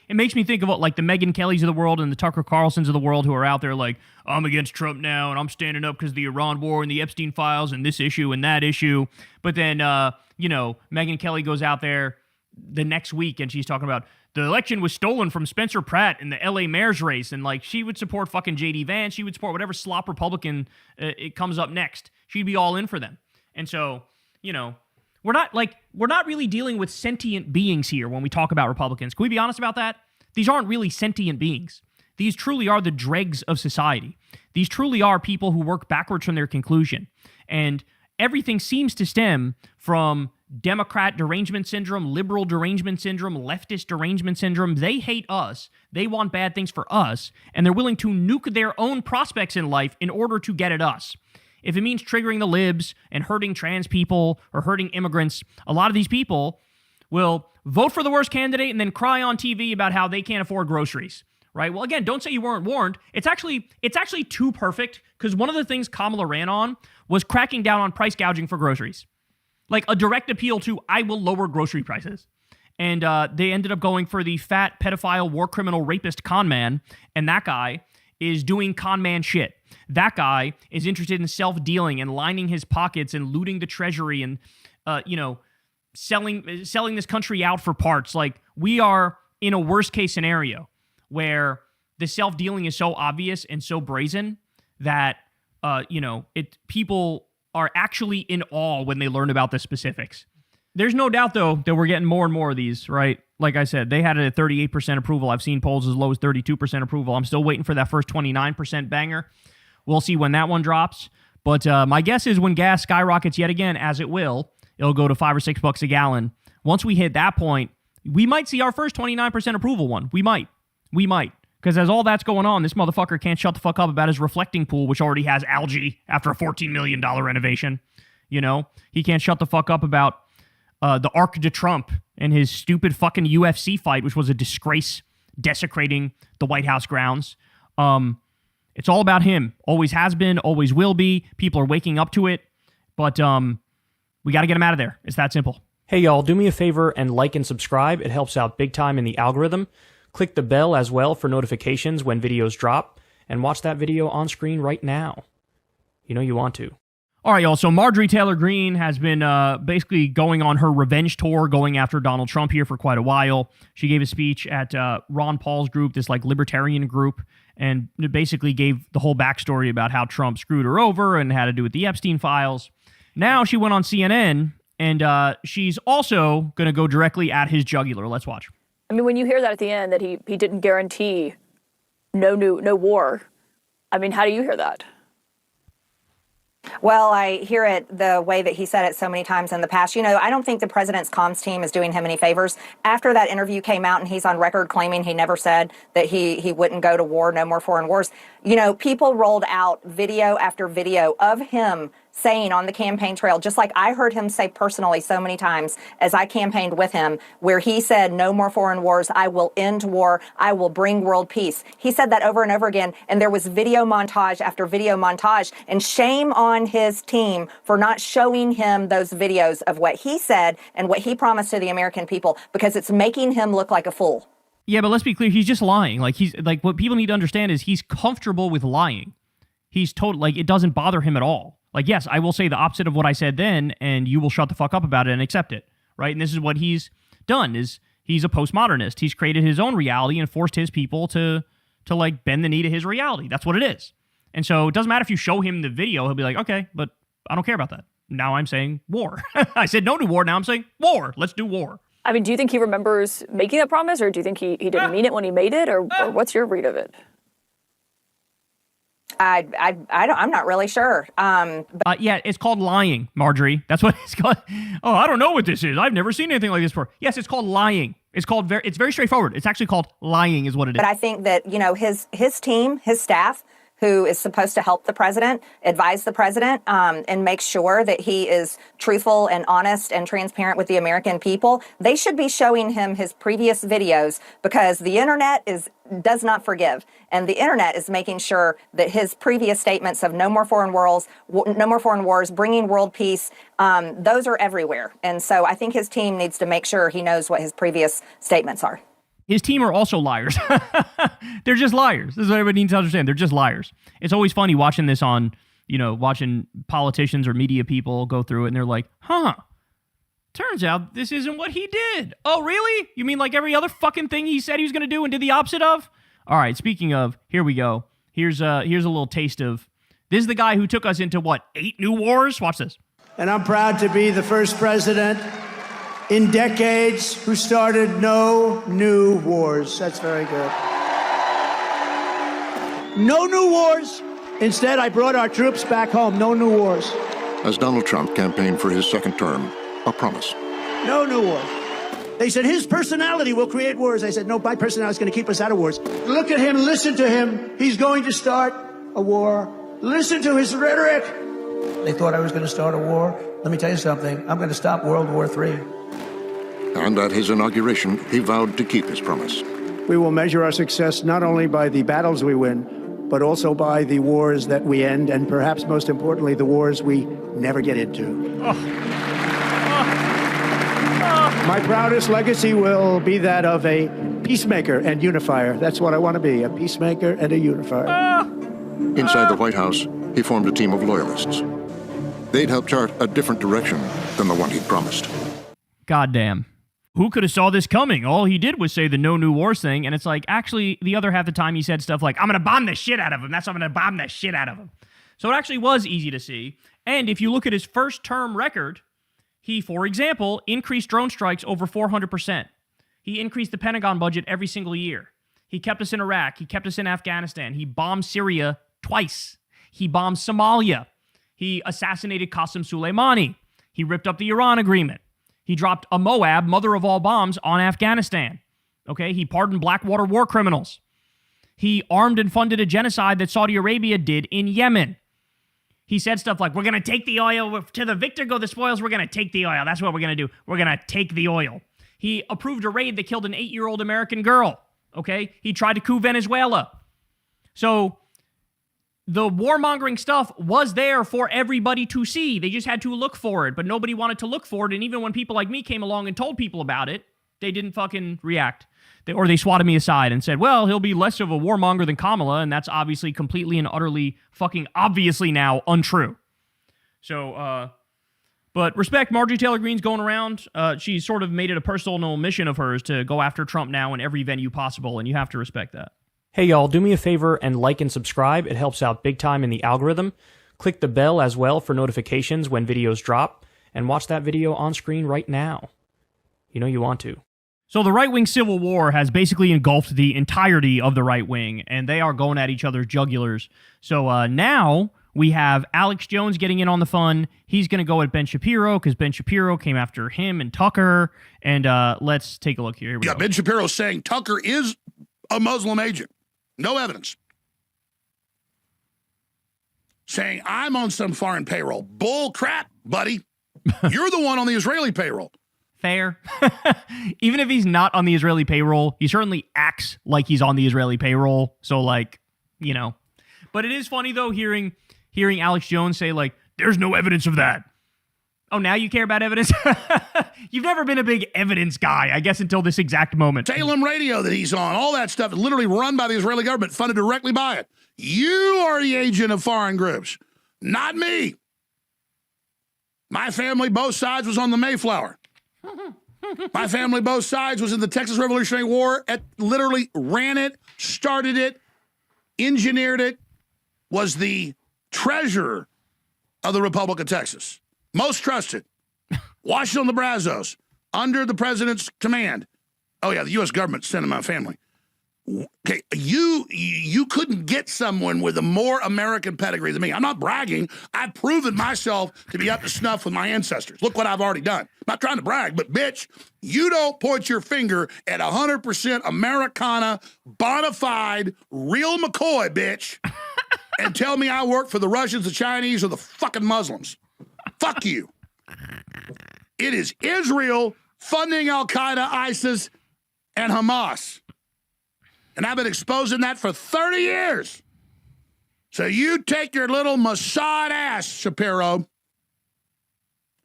It makes me think of what like the Megyn Kellys of the world and the Tucker Carlsons of the world who are out there like, I'm against Trump now and I'm standing up because of the Iran war and the Epstein files and this issue and that issue. But then, Megyn Kelly goes out there the next week and she's talking about the election was stolen from Spencer Pratt in the LA mayor's race. And like she would support fucking JD Vance. She would support whatever slop Republican it comes up next. She'd be all in for them. And so, we're not really dealing with sentient beings here when we talk about Republicans. Can we be honest about that? These aren't really sentient beings. These truly are the dregs of society. These truly are people who work backwards from their conclusion. And everything seems to stem from Democrat derangement syndrome, liberal derangement syndrome, leftist derangement syndrome. They hate us. They want bad things for us. And they're willing to nuke their own prospects in life in order to get at us. If it means triggering the libs and hurting trans people or hurting immigrants, a lot of these people will vote for the worst candidate and then cry on TV about how they can't afford groceries, right? Well, again, don't say you weren't warned. It's actually too perfect because one of the things Kamala ran on was cracking down on price gouging for groceries. Like a direct appeal to, I will lower grocery prices. And they ended up going for the fat, pedophile, war criminal, rapist con man, and that guy is doing con man shit. That guy is interested in self-dealing and lining his pockets and looting the treasury and, selling this country out for parts. Like, we are in a worst-case scenario where the self-dealing is so obvious and so brazen that, people are actually in awe when they learn about the specifics. There's no doubt, though, that we're getting more and more of these, right? Like I said, they had it at 38% approval. I've seen polls as low as 32% approval. I'm still waiting for that first 29% banger. We'll see when that one drops. But my guess is when gas skyrockets yet again, as it will, it'll go to $5 or $6 a gallon. Once we hit that point, we might see our first 29% approval one. We might. Because as all that's going on, this motherfucker can't shut the fuck up about his reflecting pool, which already has algae after a $14 million renovation. He can't shut the fuck up about the Arc de Trump and his stupid fucking UFC fight, which was a disgrace, desecrating the White House grounds. It's all about him. Always has been, always will be. People are waking up to it. But we got to get him out of there. It's that simple. Hey, y'all, do me a favor and like and subscribe. It helps out big time in the algorithm. Click the bell as well for notifications when videos drop. And watch that video on screen right now. You know you want to. All right, y'all. So Marjorie Taylor Greene has been basically going on her revenge tour, going after Donald Trump here for quite a while. She gave a speech at Ron Paul's group, this like libertarian group, and basically gave the whole backstory about how Trump screwed her over and had to do with the Epstein files. Now she went on CNN, and she's also going to go directly at his jugular. Let's watch. I mean, when you hear that at the end, that he didn't guarantee no war, I mean, how do you hear that? Well, I hear it the way that he said it so many times in the past. I don't think the president's comms team is doing him any favors. After that interview came out and he's on record claiming he never said that he wouldn't go to war, no more foreign wars. People rolled out video after video of him saying on the campaign trail, just like I heard him say personally so many times as I campaigned with him, where he said, no more foreign wars, I will end war, I will bring world peace. He said that over and over again, and there was video montage after video montage, and shame on his team for not showing him those videos of what he said and what he promised to the American people, because it's making him look like a fool. Yeah, but let's be clear, he's just lying. What people need to understand is he's comfortable with lying. He's it doesn't bother him at all. Yes, I will say the opposite of what I said then, and you will shut the fuck up about it and accept it, right? And this is what he's done, is he's a postmodernist. He's created his own reality and forced his people to bend the knee to his reality. That's what it is. And so it doesn't matter if you show him the video, he'll be like, okay, but I don't care about that. Now I'm saying war. I said no to war, now I'm saying war. Let's do war. I mean, do you think he remembers making that promise, or do you think he didn't mean it when he made it, or what's your read of it? I'm not really sure. Yeah, it's called lying, Marjorie. That's what it's called. Oh, I don't know what this is. I've never seen anything like this before. Yes, it's called lying. It's very straightforward. It's actually called lying is what it is. But I think that, his team, his staff, who is supposed to help the president, advise the president, and make sure that he is truthful and honest and transparent with the American people, they should be showing him his previous videos, because the internet does not forgive. And the internet is making sure that his previous statements of no more foreign wars, bringing world peace, those are everywhere. And so I think his team needs to make sure he knows what his previous statements are. His team are also liars. They're just liars. This is what everybody needs to understand. They're just liars. It's always funny watching this on, watching politicians or media people go through it, and they're like, turns out this isn't what he did. Oh, really? You mean like every other fucking thing he said he was going to do and did the opposite of? All right, speaking of, here we go. Here's a little taste of, this is the guy who took us into, 8 new wars? Watch this. And I'm proud to be the first president in decades who started no new wars. That's very good. No new wars. Instead, I brought our troops back home. No new wars. As Donald Trump campaigned for his second term, a promise. No new wars. They said his personality will create wars. I said, no, my personality is going to keep us out of wars. Look at him, listen to him. He's going to start a war. Listen to his rhetoric. They thought I was going to start a war. Let me tell you something. I'm going to stop World War III. And at his inauguration, he vowed to keep his promise. We will measure our success not only by the battles we win, but also by the wars that we end, and perhaps most importantly, the wars we never get into. My proudest legacy will be that of a peacemaker and unifier. That's what I want to be, a peacemaker and a unifier. Inside the White House, he formed a team of loyalists. They'd help chart a different direction than the one he'd promised. Goddamn. who could have saw this coming? All he did was say the no new wars thing. And it's like, actually, the other half of the time he said stuff like, I'm going to bomb the shit out of him. I'm going to bomb the shit out of him. So it actually was easy to see. And if you look at his first term record, he, for example, increased drone strikes over 400%. He increased the Pentagon budget every single year. He kept us in Iraq. He kept us in Afghanistan. He bombed Syria twice. He bombed Somalia. He assassinated Qasem Soleimani. He ripped up the Iran agreement. He dropped a Moab, mother of all bombs, on Afghanistan. Okay, he pardoned Blackwater war criminals. He armed and funded a genocide that Saudi Arabia did in Yemen. He said stuff like, we're going to take the oil. To the victor go the spoils. We're going to take the oil. That's what we're going to do. We're going to take the oil. He approved a raid that killed an 8-year-old American girl. Okay, he tried to coup Venezuela. So the warmongering stuff was there for everybody to see. They just had to look for it, but nobody wanted to look for it. And even when people like me came along and told people about it, they didn't fucking react. They swatted me aside and said, well, he'll be less of a warmonger than Kamala, and that's obviously completely and utterly fucking obviously now untrue. So, but respect, Marjorie Taylor Greene's going around. She's sort of made it a personal mission of hers to go after Trump now in every venue possible, and you have to respect that. Hey y'all, do me a favor and like and subscribe. It helps out big time in the algorithm. Click the bell as well for notifications when videos drop, and watch that video on screen right now. You know you want to. So the right-wing civil war has basically engulfed the entirety of the right wing, and they are going at each other's jugulars. So now we have Alex Jones getting in on the fun. He's going to go at Ben Shapiro because Ben Shapiro came after him and Tucker. And let's take a look here. Here we go. Ben Shapiro saying Tucker is a Muslim agent. No evidence. Saying I'm on some foreign payroll. Bull crap, buddy. You're the one on the Israeli payroll. Fair. Even if he's not on the Israeli payroll, he certainly acts like he's on the Israeli payroll. So, like, you know. But it is funny, though, hearing Alex Jones say, like, there's no evidence of that. Oh, now you care about evidence? You've never been a big evidence guy, I guess, until this exact moment. Salem Radio that he's on, all that stuff is literally run by the Israeli government, funded directly by it. You are the agent of foreign groups, not me. My family, both sides, was on the Mayflower. My family, both sides, was in the Texas Revolutionary War, literally ran it, started it, engineered it, was the treasurer of the Republic of Texas. Most trusted. Washington, the Brazos, under the president's command. Oh, yeah, the U.S. government sent my family. Okay, you couldn't get someone with a more American pedigree than me. I'm not bragging. I've proven myself to be up to snuff with my ancestors. Look what I've already done. I'm not trying to brag, but bitch, you don't point your finger at 100% Americana, bona fide, real McCoy, bitch, and tell me I work for the Russians, the Chinese, or the fucking Muslims. Fuck you. It is Israel funding Al-Qaeda, ISIS, and Hamas. And I've been exposing that for 30 years. So you take your little Mossad ass, Shapiro,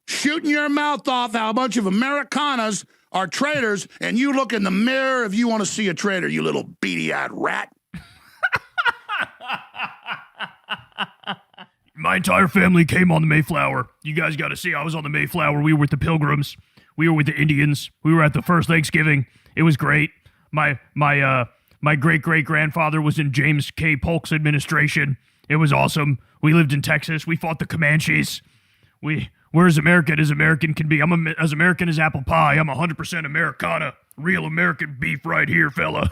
shooting your mouth off how a bunch of Americanas are traitors, and you look in the mirror if you want to see a traitor, you little beady-eyed rat. My entire family came on the Mayflower. You guys got to see, I was on the Mayflower. We were with the Pilgrims. We were with the Indians. We were at the first Thanksgiving. It was great. My great-great-grandfather was in James K. Polk's administration. It was awesome. We lived in Texas. We fought the Comanches. We're as American can be. I'm as American as apple pie. I'm 100% Americana. Real American beef right here, fella.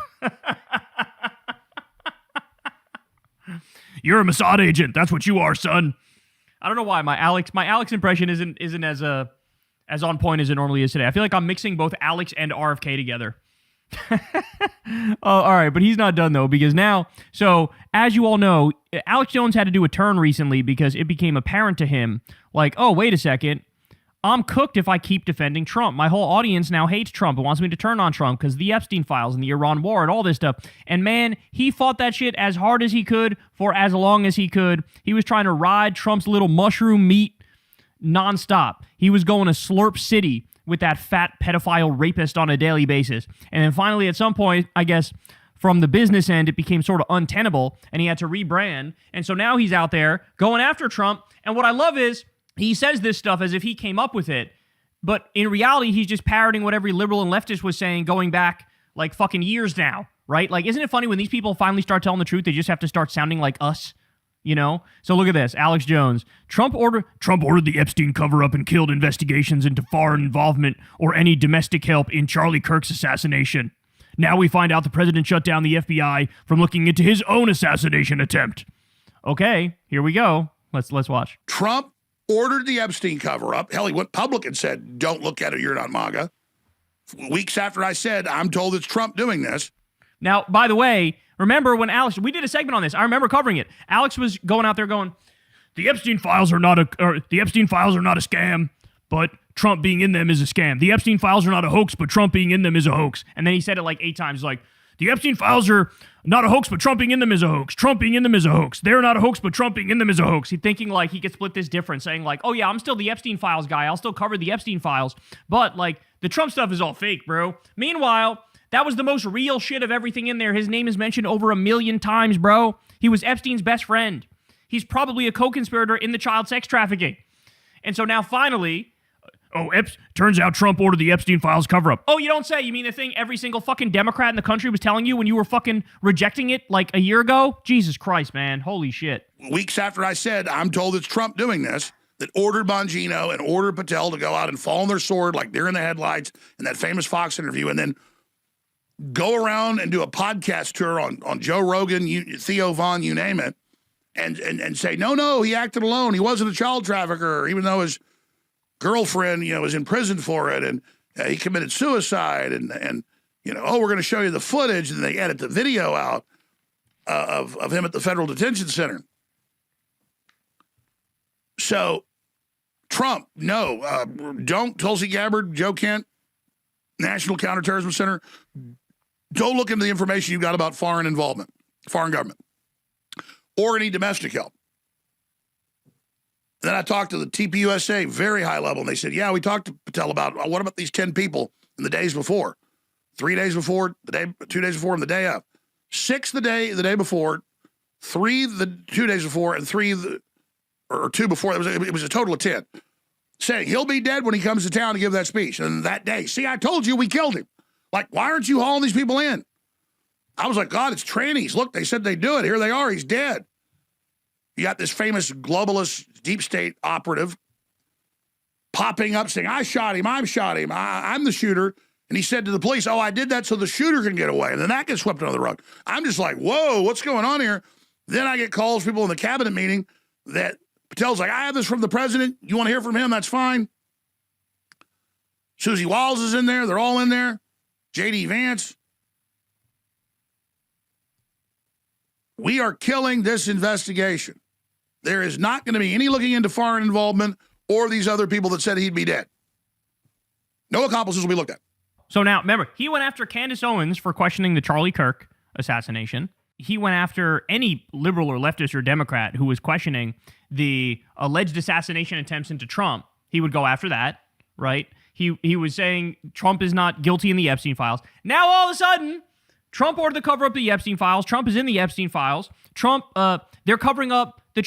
You're a Mossad agent. That's what you are, son. I don't know why my Alex impression isn't as on point as it normally is today. I feel like I'm mixing both Alex and RFK together. Oh, all right, but he's not done though, because now, so as you all know, Alex Jones had to do a turn recently because it became apparent to him, like, oh, wait a second, I'm cooked if I keep defending Trump. My whole audience now hates Trump and wants me to turn on Trump because the Epstein files and the Iran war and all this stuff. And man, he fought that shit as hard as he could for as long as he could. He was trying to ride Trump's little mushroom meat nonstop. He was going to Slurp City with that fat pedophile rapist on a daily basis. And then finally, at some point, I guess, from the business end, it became sort of untenable, and he had to rebrand. And so now he's out there going after Trump. And what I love is he says this stuff as if he came up with it. But in reality, he's just parroting what every liberal and leftist was saying going back like fucking years now, right? Like, isn't it funny when these people finally start telling the truth, they just have to start sounding like us, you know? So look at this, Alex Jones. Trump ordered the Epstein cover-up and killed investigations into foreign involvement or any domestic help in Charlie Kirk's assassination. Now we find out the president shut down the FBI from looking into his own assassination attempt. Okay, here we go. Let's watch. Trump ordered the Epstein cover-up. Hell, he went public and said, don't look at it, you're not MAGA. Weeks after I said, I'm told it's Trump doing this. Now, by the way, remember when Alex, we did a segment on this. I remember covering it. Alex was going out there going, the Epstein files are not a scam, but Trump being in them is a scam. The Epstein files are not a hoax, but Trump being in them is a hoax. And then he said it like 8 times, like, the Epstein files are not a hoax, but Trump being in them is a hoax. Trump being in them is a hoax. They're not a hoax, but Trump being in them is a hoax. He's thinking like he could split this difference, saying like, oh yeah, I'm still the Epstein files guy. I'll still cover the Epstein files. But like, the Trump stuff is all fake, bro. Meanwhile, that was the most real shit of everything in there. His name is mentioned over 1 million times, bro. He was Epstein's best friend. He's probably a co-conspirator in the child sex trafficking. And so now finally, turns out Trump ordered the Epstein files cover-up. Oh, you don't say. You mean the thing every single fucking Democrat in the country was telling you when you were fucking rejecting it like a year ago? Jesus Christ, man. Holy shit. Weeks after I said, I'm told it's Trump doing this, that ordered Bongino and ordered Patel to go out and fall on their sword like they're in the headlights in that famous Fox interview, and then go around and do a podcast tour on Joe Rogan, Theo Vaughn, you name it, and say, no, he acted alone. He wasn't a child trafficker, even though his girlfriend, was in prison for it, and he committed suicide, and we're going to show you the footage, and they edit the video out of him at the federal detention center. So, Trump, no, don't. Tulsi Gabbard, Joe Kent, National Counterterrorism Center, don't look into the information you got about foreign involvement, foreign government, or any domestic help. Then I talked to the TPUSA, very high level, and they said, yeah, we talked to Patel about, what about these 10 people in the days before? 3 days before, 2 days before, and the day of. 6 the day before, 3 the 2 days before, and 3 or 2 before. It was a total of 10. Saying he'll be dead when he comes to town to give that speech. And that day, see, I told you we killed him. Like, why aren't you hauling these people in? I was like, God, it's trannies. Look, they said they'd do it. Here they are. He's dead. You got this famous globalist deep state operative popping up saying, I shot him. I'm the shooter. And he said to the police, I did that so the shooter can get away. And then that gets swept under the rug. I'm just like, whoa, what's going on here? Then I get calls, people in the cabinet meeting, that Patel's like, I have this from the president. You want to hear from him? That's fine. Susie Wiles is in there. They're all in there. J.D. Vance. We are killing this investigation. There is not going to be any looking into foreign involvement or these other people that said he'd be dead. No accomplices will be looked at. So now, remember, he went after Candace Owens for questioning the Charlie Kirk assassination. He went after any liberal or leftist or Democrat who was questioning the alleged assassination attempts into Trump. He would go after that, right? He was saying Trump is not guilty in the Epstein files. Now, all of a sudden, Trump ordered the cover up the Epstein files. Trump is in the Epstein files. Trump, they're covering up the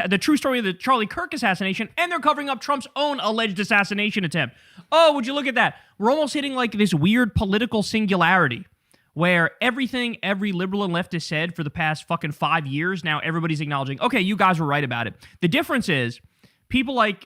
the true story of the Charlie Kirk assassination, and they're covering up Trump's own alleged assassination attempt. Oh, would you look at that? We're almost hitting like this weird political singularity where everything every liberal and leftist said for the past fucking 5 years, now everybody's acknowledging, okay, you guys were right about it. The difference is people like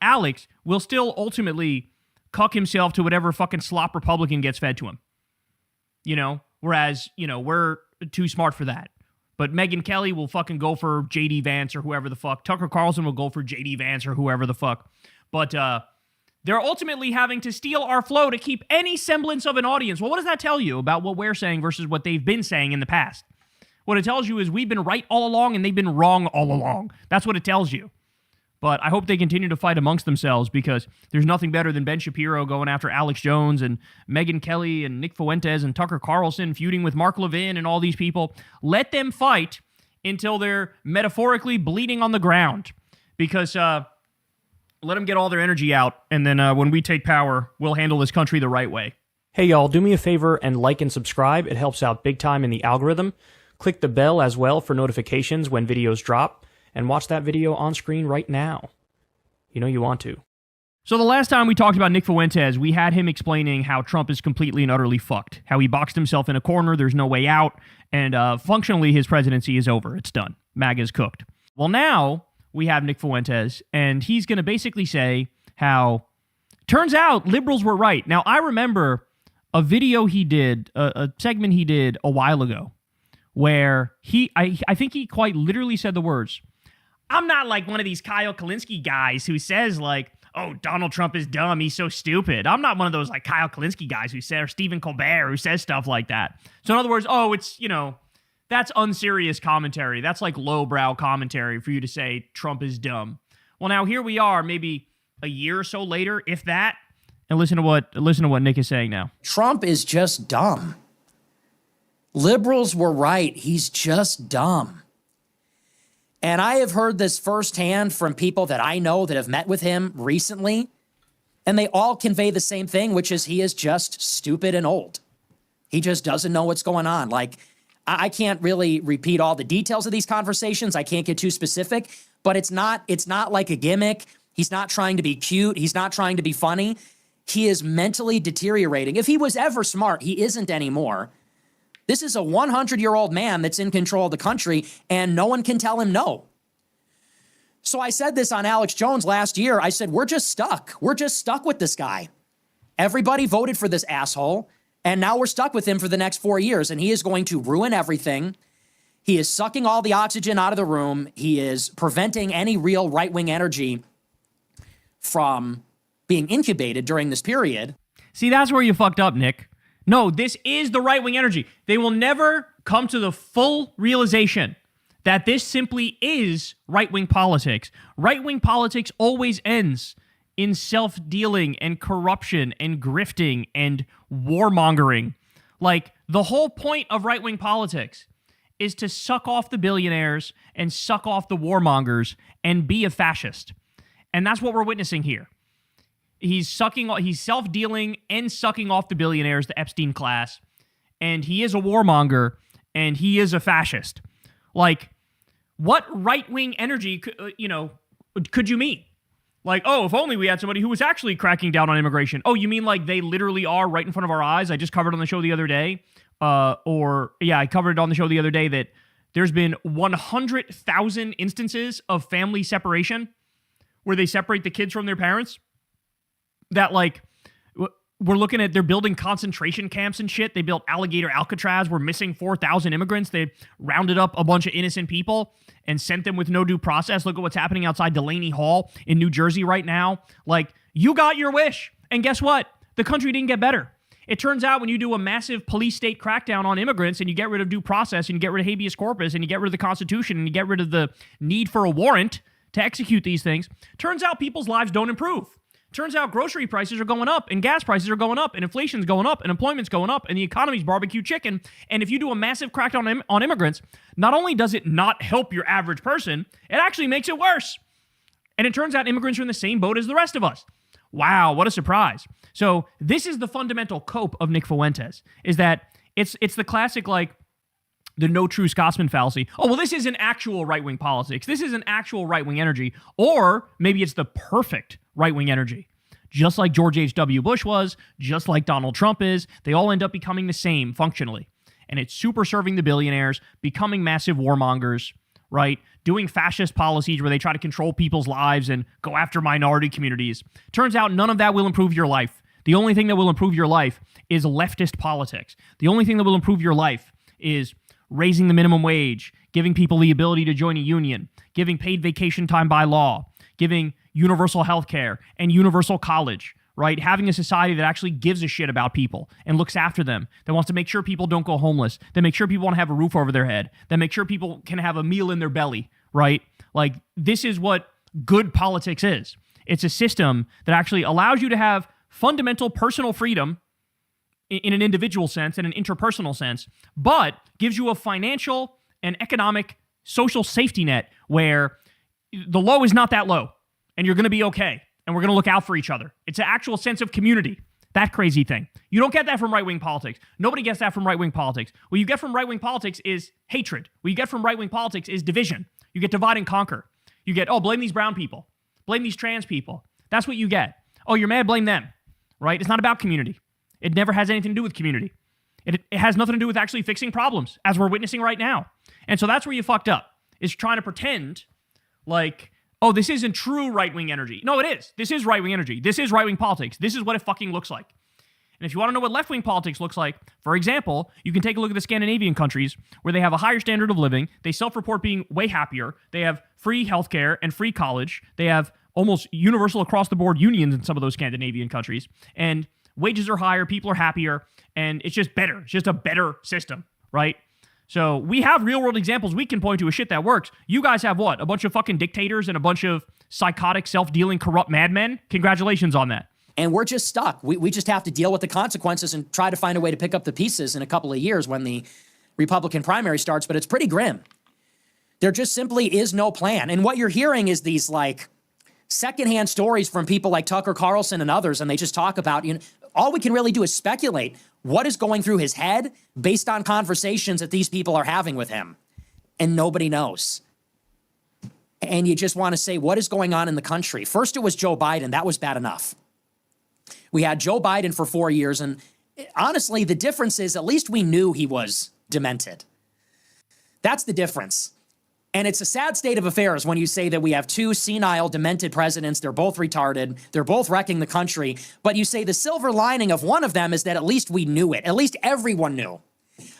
Alex will still ultimately cuck himself to whatever fucking slop Republican gets fed to him. Whereas, we're too smart for that. But Megyn Kelly will fucking go for J.D. Vance or whoever the fuck. Tucker Carlson will go for J.D. Vance or whoever the fuck. But they're ultimately having to steal our flow to keep any semblance of an audience. Well, what does that tell you about what we're saying versus what they've been saying in the past? What it tells you is we've been right all along and they've been wrong all along. That's what it tells you. But I hope they continue to fight amongst themselves because there's nothing better than Ben Shapiro going after Alex Jones and Megyn Kelly and Nick Fuentes and Tucker Carlson feuding with Mark Levin and all these people. Let them fight until they're metaphorically bleeding on the ground because let them get all their energy out. And then when we take power, we'll handle this country the right way. Hey, y'all, do me a favor and like and subscribe. It helps out big time in the algorithm. Click the bell as well for notifications when videos drop. And watch that video on screen right now. You know you want to. So the last time we talked about Nick Fuentes, we had him explaining how Trump is completely and utterly fucked, how he boxed himself in a corner, there's no way out, and functionally his presidency is over. It's done. MAGA's cooked. Well, now we have Nick Fuentes, and he's going to basically say how, turns out liberals were right. Now, I remember a video he did, a segment he did a while ago, where I think he quite literally said the words, I'm not like one of these Kyle Kalinske guys who says like, oh, Donald Trump is dumb, he's so stupid. I'm not one of those like Kyle Kalinske guys who say, or Stephen Colbert who says stuff like that. So in other words, oh, it's, that's unserious commentary. That's like lowbrow commentary for you to say Trump is dumb. Well, now here we are, maybe a year or so later, if that, and listen to what Nick is saying now. Trump is just dumb. Liberals were right. He's just dumb. And I have heard this firsthand from people that I know that have met with him recently, and they all convey the same thing, which is he is just stupid and old. He just doesn't know what's going on. Like, I can't really repeat all the details of these conversations. I can't get too specific, but it's not like a gimmick. He's not trying to be cute. He's not trying to be funny. He is mentally deteriorating. If he was ever smart, he isn't anymore. This is a 100-year-old man that's in control of the country, and no one can tell him no. So I said this on Alex Jones last year. I said, we're just stuck. We're just stuck with this guy. Everybody voted for this asshole, and now we're stuck with him for the next 4 years, and he is going to ruin everything. He is sucking all the oxygen out of the room. He is preventing any real right-wing energy from being incubated during this period. See, that's where you fucked up, Nick. No, this is the right-wing energy. They will never come to the full realization that this simply is right-wing politics. Right-wing politics always ends in self-dealing and corruption and grifting and warmongering. Like, the whole point of right-wing politics is to suck off the billionaires and suck off the warmongers and be a fascist. And that's what we're witnessing here. He's self-dealing and sucking off the billionaires, the Epstein class, and he is a warmonger, and he is a fascist. Like, what right-wing energy, could you mean? Like, oh, if only we had somebody who was actually cracking down on immigration. Oh, you mean like they literally are right in front of our eyes? I just covered on the show the other day, I covered it on the show the other day that there's been 100,000 instances of family separation where they separate the kids from their parents. That, like, we're looking at, they're building concentration camps and shit. They built Alligator Alcatraz. We're missing 4,000 immigrants. They rounded up a bunch of innocent people and sent them with no due process. Look at what's happening outside Delaney Hall in New Jersey right now. Like, you got your wish. And guess what? The country didn't get better. It turns out when you do a massive police state crackdown on immigrants and you get rid of due process and you get rid of habeas corpus and you get rid of the Constitution and you get rid of the need for a warrant to execute these things, turns out people's lives don't improve. Turns out grocery prices are going up and gas prices are going up and inflation's going up and employment's going up and the economy's barbecue chicken. And if you do a massive crackdown on immigrants, not only does it not help your average person, it actually makes it worse. And it turns out immigrants are in the same boat as the rest of us. Wow, what a surprise. So this is the fundamental cope of Nick Fuentes, is that it's the classic, like, the no true Scotsman fallacy. Oh, well, this isn't actual right-wing politics. This isn't actual right-wing energy. Or maybe it's the perfect right-wing energy. Just like George H.W. Bush was, just like Donald Trump is, they all end up becoming the same functionally. And it's super serving the billionaires, becoming massive warmongers, right? Doing fascist policies where they try to control people's lives and go after minority communities. Turns out none of that will improve your life. The only thing that will improve your life is leftist politics. The only thing that will improve your life is raising the minimum wage, giving people the ability to join a union, giving paid vacation time by law, giving universal health care and universal college, right? Having a society that actually gives a shit about people and looks after them, that wants to make sure people don't go homeless, that makes sure people want to have a roof over their head, that makes sure people can have a meal in their belly, right? Like, this is what good politics is. It's a system that actually allows you to have fundamental personal freedom in an individual sense and an interpersonal sense, but gives you a financial and economic social safety net where the low is not that low and you're going to be okay and we're going to look out for each other. It's an actual sense of community. That crazy thing. You don't get that from right-wing politics. Nobody gets that from right-wing politics. What you get from right-wing politics is hatred. What you get from right-wing politics is division. You get divide and conquer. You get, oh, blame these brown people. Blame these trans people. That's what you get. Oh, you're mad, blame them, right? It's not about community. It never has anything to do with community. It has nothing to do with actually fixing problems, as we're witnessing right now. And so that's where you fucked up, is trying to pretend like, oh, this isn't true right-wing energy. No, it is. This is right-wing energy. This is right-wing politics. This is what it fucking looks like. And if you want to know what left-wing politics looks like, for example, you can take a look at the Scandinavian countries where they have a higher standard of living. They self-report being way happier. They have free healthcare and free college. They have almost universal across-the-board unions in some of those Scandinavian countries. And wages are higher, people are happier, and it's just better. It's just a better system, right? So we have real-world examples we can point to of shit that works. You guys have what? A bunch of fucking dictators and a bunch of psychotic, self-dealing, corrupt madmen? Congratulations on that. And we're just stuck. We just have to deal with the consequences and try to find a way to pick up the pieces in a couple of years when the Republican primary starts, but it's pretty grim. There just simply is no plan. And what you're hearing is these, like, secondhand stories from people like Tucker Carlson and others, and they just talk about, you know, all we can really do is speculate what is going through his head based on conversations that these people are having with him. And nobody knows. And you just want to say, what is going on in the country? First, it was Joe Biden. That was bad enough. We had Joe Biden for 4 years, and honestly, the difference is at least we knew he was demented. That's the difference. And it's a sad state of affairs when you say that we have two senile, demented presidents. They're both retarded. They're both wrecking the country. But you say the silver lining of one of them is that at least we knew it. At least everyone knew.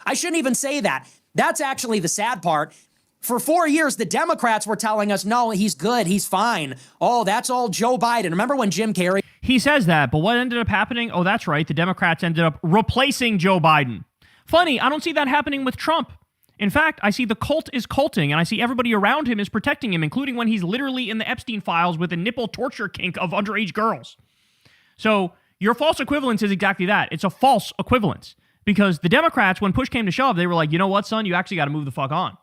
I shouldn't even say that. That's actually the sad part. For 4 years, the Democrats were telling us, no, he's good, he's fine. Oh, that's all Joe Biden. Remember when Jim Carrey... He says that, but what ended up happening? Oh, that's right. The Democrats ended up replacing Joe Biden. Funny, I don't see that happening with Trump. In fact, I see the cult is culting, and I see everybody around him is protecting him, including when he's literally in the Epstein files with a nipple torture kink of underage girls. So your false equivalence is exactly that. It's a false equivalence. Because the Democrats, when push came to shove, they were like, you know what, son? You actually got to move the fuck on.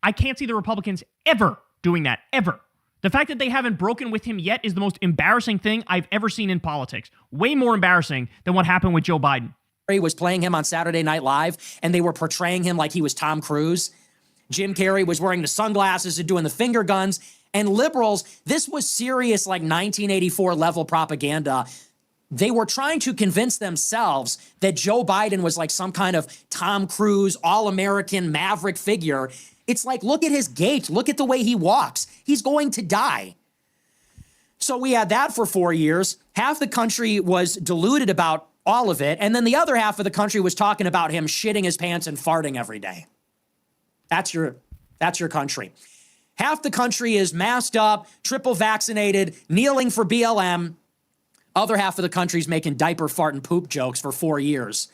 I can't see the Republicans ever doing that, ever. The fact that they haven't broken with him yet is the most embarrassing thing I've ever seen in politics. Way more embarrassing than what happened with Joe Biden. Was playing him on Saturday Night Live, and they were portraying him like he was Tom Cruise. Jim Carrey was wearing the sunglasses and doing the finger guns. And liberals, this was serious, like 1984 level propaganda. They were trying to convince themselves that Joe Biden was like some kind of Tom Cruise, all-American maverick figure. It's like, look at his gait. Look at the way he walks. He's going to die. So we had that for 4 years. Half the country was deluded about all of it. And then the other half of the country was talking about him shitting his pants and farting every day. That's your country. Half the country is masked up, triple vaccinated, kneeling for BLM. Other half of the country is making diaper, fart, and poop jokes for 4 years.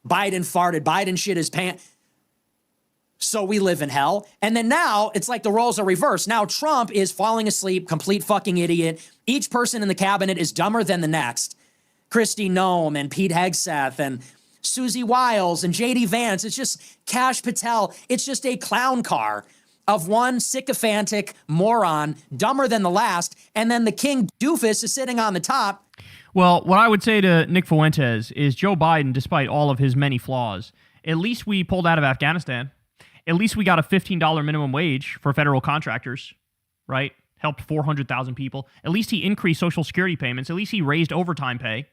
Biden farted, Biden shit his pants. So we live in hell. And then now it's like the roles are reversed. Now Trump is falling asleep, complete fucking idiot. Each person in the cabinet is dumber than the next. Kristi Noem and Pete Hegseth and Susie Wiles and J.D. Vance. It's just Kash Patel. It's just a clown car of one sycophantic moron, dumber than the last. And then the king doofus is sitting on the top. Well, what I would say to Nick Fuentes is Joe Biden, despite all of his many flaws, at least we pulled out of Afghanistan. At least we got a $15 minimum wage for federal contractors, right? Helped 400,000 people. At least he increased Social Security payments. At least he raised overtime pay.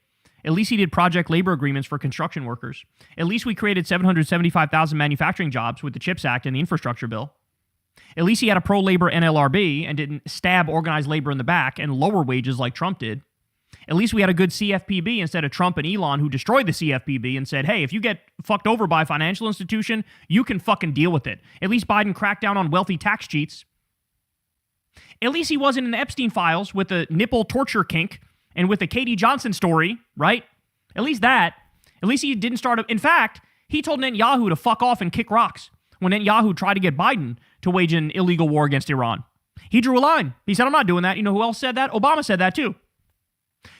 At least he did project labor agreements for construction workers. At least we created 775,000 manufacturing jobs with the CHIPS Act and the infrastructure bill. At least he had a pro-labor NLRB and didn't stab organized labor in the back and lower wages like Trump did. At least we had a good CFPB instead of Trump and Elon, who destroyed the CFPB and said, hey, if you get fucked over by a financial institution, you can fucking deal with it. At least Biden cracked down on wealthy tax cheats. At least he wasn't in the Epstein files with the nipple torture kink and with the Katie Johnson story, right? At least that. At least he didn't start... In fact, he told Netanyahu to fuck off and kick rocks when Netanyahu tried to get Biden to wage an illegal war against Iran. He drew a line. He said, I'm not doing that. You know who else said that? Obama said that too.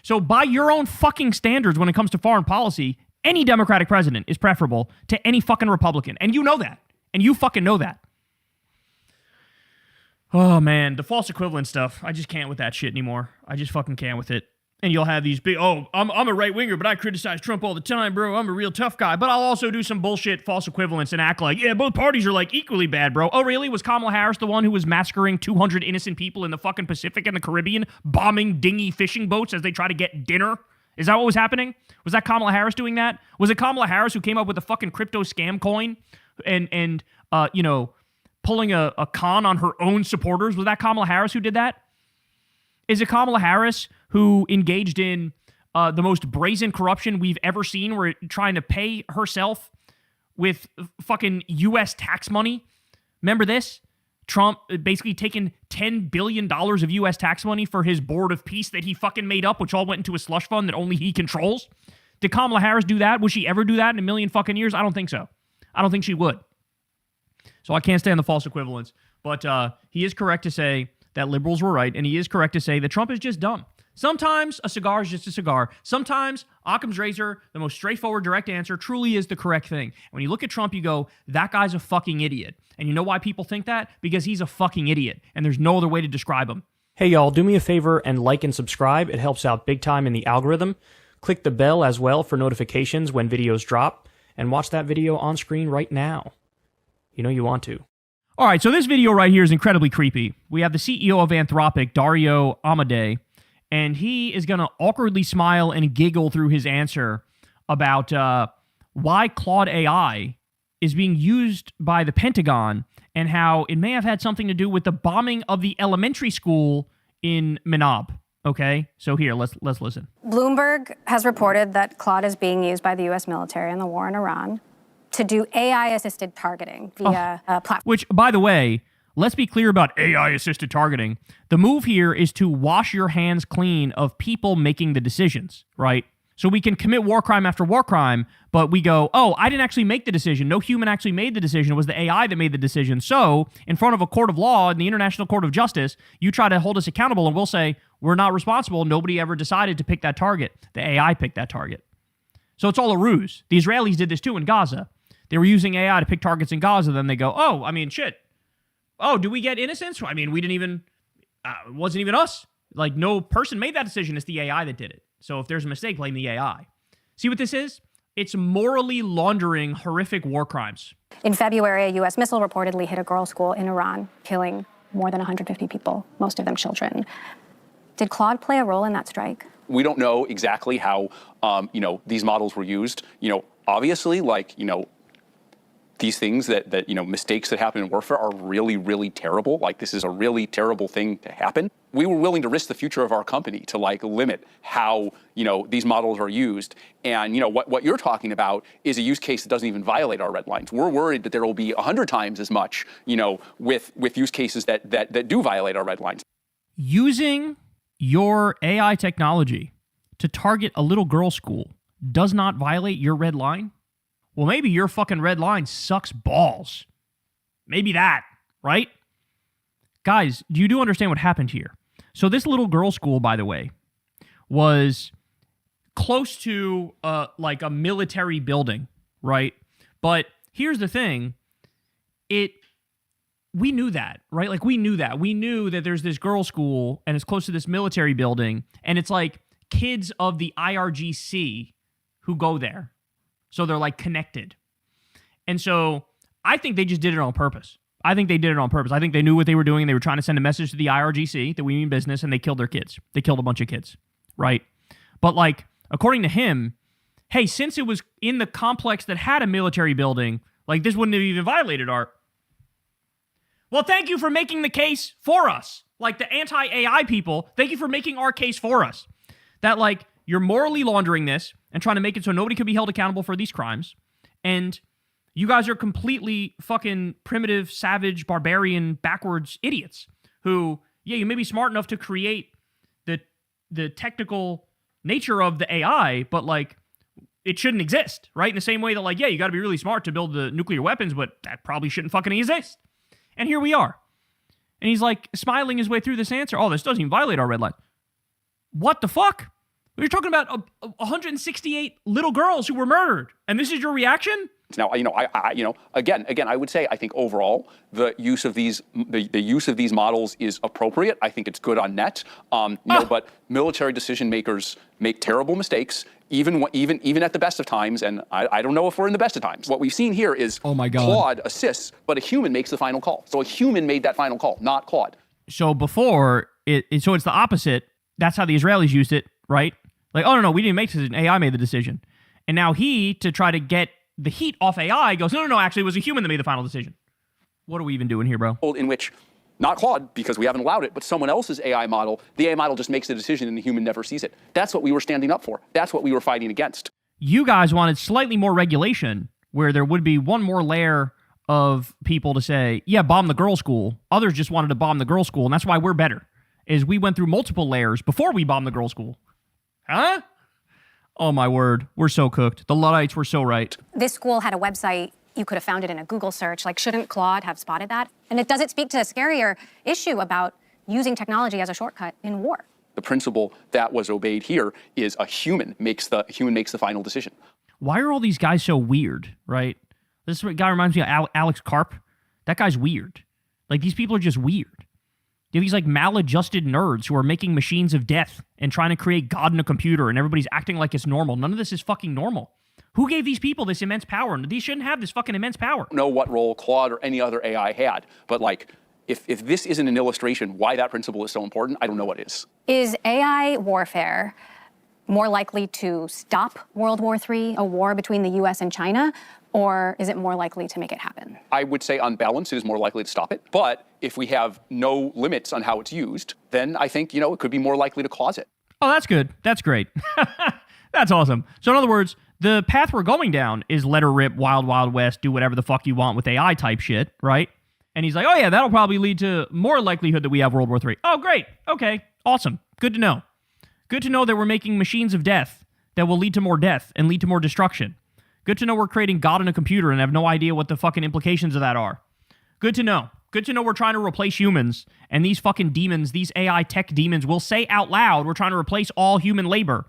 So by your own fucking standards when it comes to foreign policy, any Democratic president is preferable to any fucking Republican. And you know that. And you fucking know that. Oh, man. The false equivalent stuff. I just can't with that shit anymore. I just fucking can't with it. And you'll have these big, I'm a right-winger, but I criticize Trump all the time, bro. I'm a real tough guy. But I'll also do some bullshit false equivalence and act like, yeah, both parties are like equally bad, bro. Oh, really? Was Kamala Harris the one who was massacring 200 innocent people in the fucking Pacific and the Caribbean, bombing dinghy fishing boats as they try to get dinner? Is that what was happening? Was that Kamala Harris doing that? Was it Kamala Harris who came up with the fucking crypto scam coin and pulling a con on her own supporters? Was that Kamala Harris who did that? Is it Kamala Harris who engaged in the most brazen corruption we've ever seen, where trying to pay herself with fucking U.S. tax money? Remember this? Trump basically taking $10 billion of U.S. tax money for his board of peace that he fucking made up, which all went into a slush fund that only he controls. Did Kamala Harris do that? Would she ever do that in a million fucking years? I don't think so. I don't think she would. So I can't stand the false equivalence. But he is correct to say that liberals were right, and he is correct to say that Trump is just dumb. Sometimes a cigar is just a cigar. Sometimes Occam's razor, the most straightforward, direct answer, truly is the correct thing. When you look at Trump, you go, that guy's a fucking idiot. And you know why people think that? Because he's a fucking idiot, and there's no other way to describe him. Hey y'all, do me a favor and like and subscribe. It helps out big time in the algorithm. Click the bell as well for notifications when videos drop, and watch that video on screen right now. You know you want to. All right, so this video right here is incredibly creepy. We have the CEO of Anthropic, Dario Amodei, and he is going to awkwardly smile and giggle through his answer about why Claude AI is being used by the Pentagon and how it may have had something to do with the bombing of the elementary school in Manab. Okay, so here, let's listen. Bloomberg has reported that Claude is being used by the U.S. military in the war in Iran to do AI-assisted targeting via a platform. Which, by the way, let's be clear about AI-assisted targeting. The move here is to wash your hands clean of people making the decisions, right? So we can commit war crime after war crime, but we go, oh, I didn't actually make the decision. No human actually made the decision. It was the AI that made the decision. So in front of a court of law, in the International Court of Justice, you try to hold us accountable, and we'll say, we're not responsible. Nobody ever decided to pick that target. The AI picked that target. So it's all a ruse. The Israelis did this too in Gaza. They were using AI to pick targets in Gaza. Then they go, oh, I mean, shit. Oh, do we get innocence? I mean, we didn't even, it wasn't even us. Like, no person made that decision. It's the AI that did it. So if there's a mistake, blame the AI. See what this is? It's morally laundering horrific war crimes. In February, a U.S. missile reportedly hit a girls' school in Iran, killing more than 150 people, most of them children. Did Claude play a role in that strike? We don't know exactly how, these models were used. Obviously, these things that mistakes that happen in warfare are really, really terrible. Like, this is a really terrible thing to happen. We were willing to risk the future of our company to limit how, these models are used. And, what you're talking about is a use case that doesn't even violate our red lines. We're worried that there will be 100 times as much, with use cases that do violate our red lines. Using your AI technology to target a little girl's school does not violate your red line? Well, maybe your fucking red line sucks balls. Maybe that, right? Guys, you do understand what happened here. So this little girl's school, by the way, was close to a military building, right? But here's the thing. We knew that, right? We knew that. We knew that there's this girls' school and it's close to this military building, and it's kids of the IRGC who go there. So they're connected. And so I think they just did it on purpose. I think they knew what they were doing. They were trying to send a message to the IRGC that we mean business, and they killed their kids. They killed a bunch of kids, right? But according to him, hey, since it was in the complex that had a military building, this wouldn't have even violated our... Well, thank you for making the case for us. The anti-AI people, thank you for making our case for us. That you're morally laundering this and trying to make it so nobody could be held accountable for these crimes. And you guys are completely fucking primitive, savage, barbarian, backwards idiots who, yeah, you may be smart enough to create the technical nature of the AI, but it shouldn't exist, right? In the same way that you got to be really smart to build the nuclear weapons, but that probably shouldn't fucking exist. And here we are. And he's smiling his way through this answer. Oh, this doesn't even violate our red line. What the fuck? We're talking about 168 little girls who were murdered. And this is your reaction? Now, again, I would say I think overall the use of these models is appropriate. I think it's good on net. But military decision makers make terrible mistakes, even at the best of times. And I don't know if we're in the best of times. What we've seen here is Claude assists, but a human makes the final call. So a human made that final call, not Claude. So before so it's the opposite. That's how the Israelis used it, right? Like, oh no, we didn't make the decision. AI made the decision. And now he, to try to get the heat off AI, goes, no, actually, it was a human that made the final decision. What are we even doing here, bro? In which, not Claude, because we haven't allowed it, but someone else's AI model, the AI model just makes the decision and the human never sees it. That's what we were standing up for. That's what we were fighting against. You guys wanted slightly more regulation, where there would be one more layer of people to say, yeah, bomb the girls' school. Others just wanted to bomb the girls' school, and that's why we're better, is we went through multiple layers before we bombed the girls' school. Huh? Oh, my word. We're so cooked. The Luddites were so right. This school had a website. You could have found it in a Google search. Like, shouldn't Claude have spotted that? And does it speak to a scarier issue about using technology as a shortcut in war? The principle that was obeyed here is a human makes the final decision. Why are all these guys so weird, right? This guy reminds me of Alex Karp. That guy's weird. Like, these people are just weird. You have these like maladjusted nerds who are making machines of death and trying to create God in a computer, and everybody's acting like it's normal. None of this is fucking normal. Who gave these people this immense power? These shouldn't have this fucking immense power. I don't know what role Claude or any other AI had, but like, if this isn't an illustration why that principle is so important, I don't know what is. Is AI warfare more likely to stop World War III, a war between the U.S. and China, or is it more likely to make it happen? I would say on balance, it is more likely to stop it. But if we have no limits on how it's used, then I think, it could be more likely to cause it. Oh, that's good. That's great. That's awesome. So in other words, the path we're going down is let her rip, wild, wild west, do whatever the fuck you want with AI type shit, right? And he's like, oh yeah, that'll probably lead to more likelihood that we have World War III. Oh, great. Okay. Awesome. Good to know. Good to know that we're making machines of death that will lead to more death and lead to more destruction. Good to know we're creating God in a computer and have no idea what the fucking implications of that are. Good to know. Good to know we're trying to replace humans, and these fucking demons, these AI tech demons, will say out loud we're trying to replace all human labor.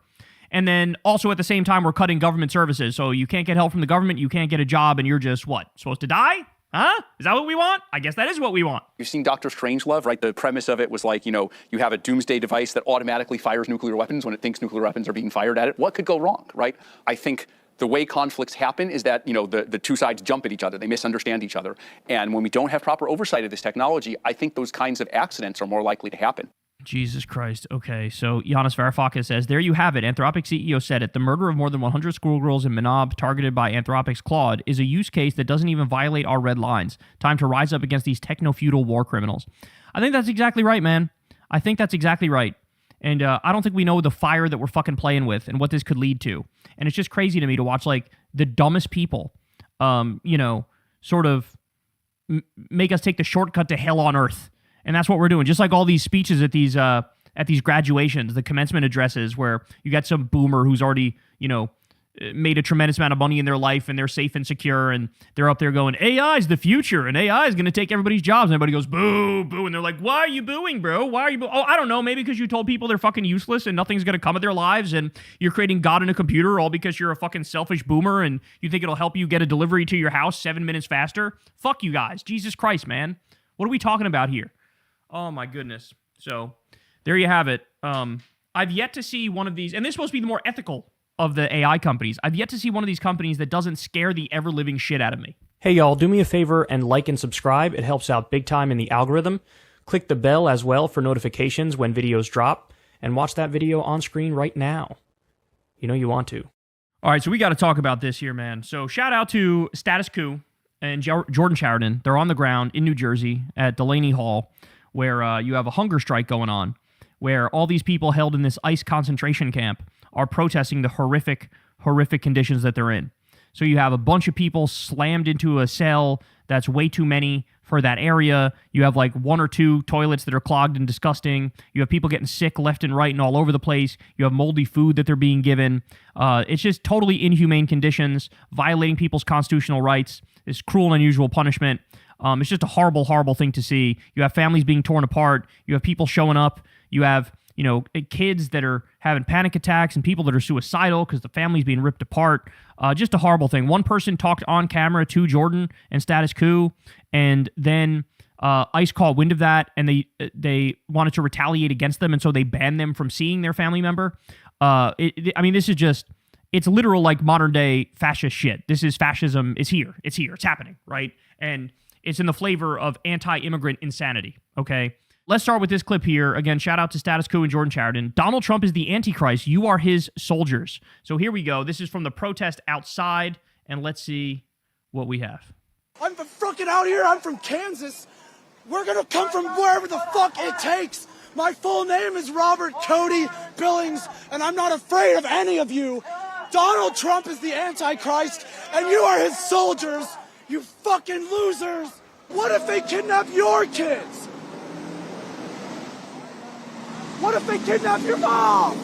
And then also at the same time, we're cutting government services. So you can't get help from the government, you can't get a job, and you're just, what, supposed to die? Huh? Is that what we want? I guess that is what we want. You've seen Dr. Strangelove, right? The premise of it was like, you have a doomsday device that automatically fires nuclear weapons when it thinks nuclear weapons are being fired at it. What could go wrong, right? I think the way conflicts happen is that, the two sides jump at each other. They misunderstand each other. And when we don't have proper oversight of this technology, I think those kinds of accidents are more likely to happen. Jesus Christ. Okay, so Yanis Varoufakis says, there you have it. Anthropic CEO said it. The murder of more than 100 schoolgirls in Manab targeted by Anthropic's Claude is a use case that doesn't even violate our red lines. Time to rise up against these techno-feudal war criminals. I think that's exactly right, man. I think that's exactly right. And I don't think we know the fire that we're fucking playing with and what this could lead to. And it's just crazy to me to watch, like, the dumbest people, sort of make us take the shortcut to hell on earth. And that's what we're doing. Just like all these speeches at these graduations, the commencement addresses, where you got some boomer who's already, made a tremendous amount of money in their life and they're safe and secure, and they're up there going, AI is the future and AI is going to take everybody's jobs. And everybody goes, boo, boo. And they're like, why are you booing, bro? Why are you booing? Oh, I don't know. Maybe because you told people they're fucking useless and nothing's going to come of their lives, and you're creating God in a computer all because you're a fucking selfish boomer and you think it'll help you get a delivery to your house 7 minutes faster. Fuck you guys. Jesus Christ, man. What are we talking about here? Oh my goodness. So there you have it. I've yet to see one of these, and this is supposed to be the more ethical of the AI companies. I've yet to see one of these companies that doesn't scare the ever-living shit out of me. Hey y'all, do me a favor and like and subscribe. It helps out big time in the algorithm. Click the bell as well for notifications when videos drop, and watch that video on screen right now. You know you want to. All right, so we got to talk about this here, man. So shout out to Status Quo and Jordan Sheridan. They're on the ground in New Jersey at Delaney Hall, where you have a hunger strike going on, where all these people held in this ICE concentration camp are protesting the horrific, horrific conditions that they're in. So you have a bunch of people slammed into a cell that's way too many for that area. You have like one or two toilets that are clogged and disgusting. You have people getting sick left and right and all over the place. You have moldy food that they're being given. It's just totally inhumane conditions, violating people's constitutional rights. It's cruel and unusual punishment. It's just a horrible, horrible thing to see. You have families being torn apart. You have people showing up. You have kids that are having panic attacks and people that are suicidal because the family's being ripped apart. Just a horrible thing. One person talked on camera to Jordan and Status Quo, and then ICE caught wind of that, and they wanted to retaliate against them, and so they banned them from seeing their family member. This is just, it's literal like modern day fascist shit. This is fascism. It's here. It's happening, right? And it's in the flavor of anti-immigrant insanity, okay? Let's start with this clip here. Again, shout out to Status Quo and Jordan Chariton. Donald Trump is the Antichrist. You are his soldiers. So here we go. This is from the protest outside, and let's see what we have. I'm from fucking out here. I'm from Kansas. We're gonna come from wherever the fuck it takes. My full name is Robert Cody Billings, and I'm not afraid of any of you. Donald Trump is the Antichrist, and you are his soldiers. You fucking losers. What if they kidnap your kids? What if they kidnap your mom?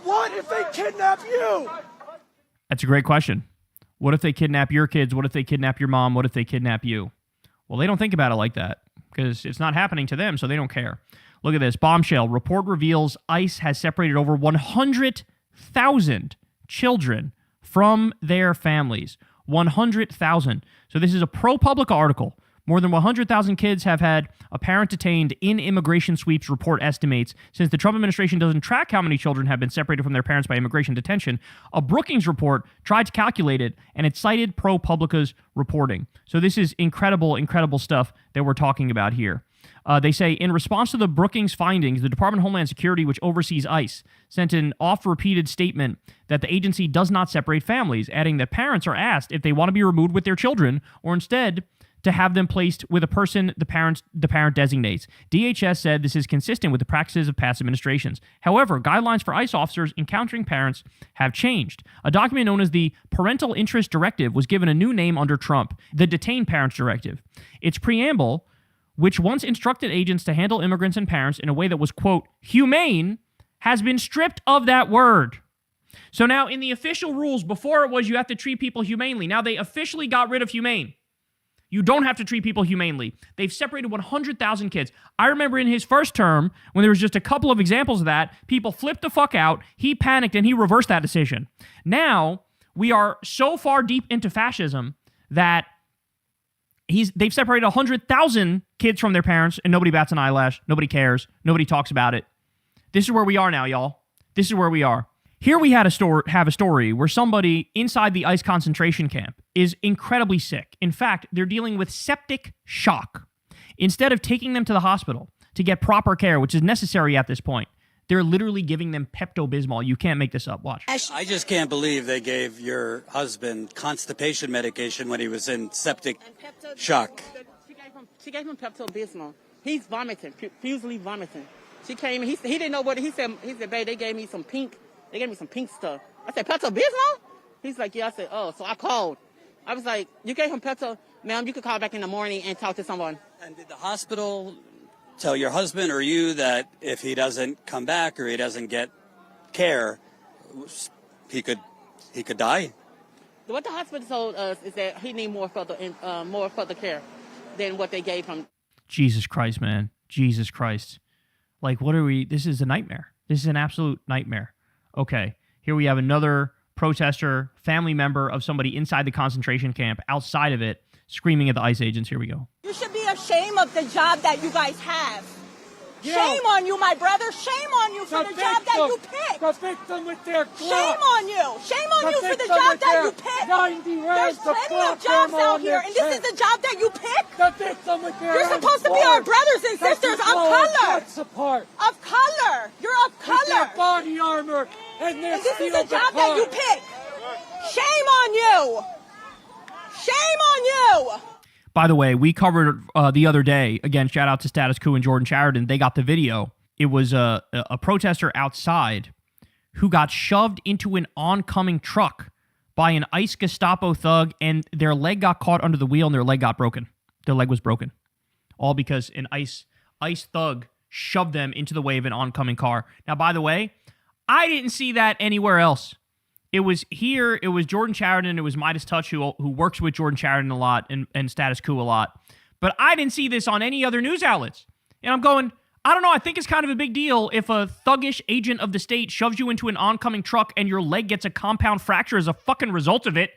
What if they kidnap you? That's a great question. What if they kidnap your kids? What if they kidnap your mom? What if they kidnap you? Well, they don't think about it like that because it's not happening to them, so they don't care. Look at this. Bombshell. Report reveals ICE has separated over 100,000 children from their families. 100,000. So this is a ProPublica article. More than 100,000 kids have had a parent detained in immigration sweeps, report estimates. Since the Trump administration doesn't track how many children have been separated from their parents by immigration detention, a Brookings report tried to calculate it, and it cited ProPublica's reporting. So this is incredible, incredible stuff that we're talking about here. They say, in response to the Brookings findings, the Department of Homeland Security, which oversees ICE, sent an oft-repeated statement that the agency does not separate families, adding that parents are asked if they want to be removed with their children or instead to have them placed with a person the parent designates. DHS said this is consistent with the practices of past administrations. However, guidelines for ICE officers encountering parents have changed. A document known as the Parental Interest Directive was given a new name under Trump, the Detained Parents Directive. Its preamble, which once instructed agents to handle immigrants and parents in a way that was, quote, humane, has been stripped of that word. So now in the official rules, before it was you have to treat people humanely. Now they officially got rid of humane. You don't have to treat people humanely. They've separated 100,000 kids. I remember in his first term, when there was just a couple of examples of that, people flipped the fuck out, he panicked, and he reversed that decision. Now, we are so far deep into fascism that they've separated 100,000 kids from their parents, and nobody bats an eyelash, nobody cares, nobody talks about it. This is where we are now, y'all. This is where we are. Here we have a story where somebody inside the ICE concentration camp is incredibly sick. In fact, they're dealing with septic shock. Instead of taking them to the hospital to get proper care, which is necessary at this point, they're literally giving them Pepto-Bismol. You can't make this up. Watch. I just can't believe they gave your husband constipation medication when he was in septic shock. She gave him Pepto-Bismol. He's vomiting, profusely vomiting. She came, he didn't know what, he said, babe, they gave me some pink stuff. I said, Pepto-Bismol? He's like, yeah. I said, oh, so I called. I was like, you gave him Pepto? Ma'am, you could call back in the morning and talk to someone. And did the hospital tell your husband or you that if he doesn't come back or he doesn't get care, he could die? What the hospital told us is that he need more further care than what they gave him. Jesus Christ, man. Jesus Christ. Like, what are we? This is a nightmare. This is an absolute nightmare. Okay, here we have another protester, family member of somebody inside the concentration camp, outside of it, screaming at the ICE agents. Here we go. You should be ashamed of the job that you guys have. Shame on you, my brother. Shame on you for the job that you picked. Convict them with their Glock. Shame on you. Shame on you for the job that you picked. 90 rounds. There's plenty of jobs out here, and this is the job that you picked. Convict them with their You're supposed to be our brothers and sisters of color. Apart. Of color. You're of color. With their body armor and their this is the job that you picked. Shame on you. Shame on you. By the way, we covered the other day, again, shout out to Status Quo and Jordan Chariton, they got the video. It was a protester outside who got shoved into an oncoming truck by an ICE Gestapo thug, and their leg got caught under the wheel and their leg got broken. Their leg was broken. All because an ICE thug shoved them into the way of an oncoming car. Now, by the way, I didn't see that anywhere else. It was here, it was Jordan Chariton, it was Midas Touch, who works with Jordan Chariton a lot and Status Quo a lot. But I didn't see this on any other news outlets. And I'm going, I don't know. I think it's kind of a big deal if a thuggish agent of the state shoves you into an oncoming truck and your leg gets a compound fracture as a fucking result of it,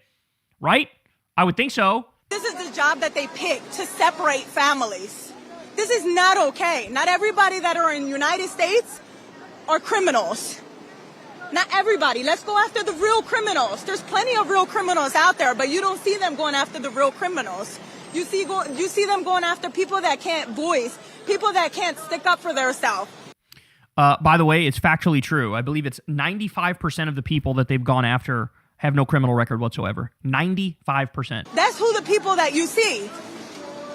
right? I would think so. This is the job that they pick to separate families. This is not okay. Not everybody that are in the United States are criminals. Not everybody. Let's go after the real criminals. There's plenty of real criminals out there, but you don't see them going after the real criminals. You see them going after people that can't voice, people that can't stick up for themselves. By the way, it's factually true. I believe it's 95% of the people that they've gone after have no criminal record whatsoever. 95%. That's who the people that you see.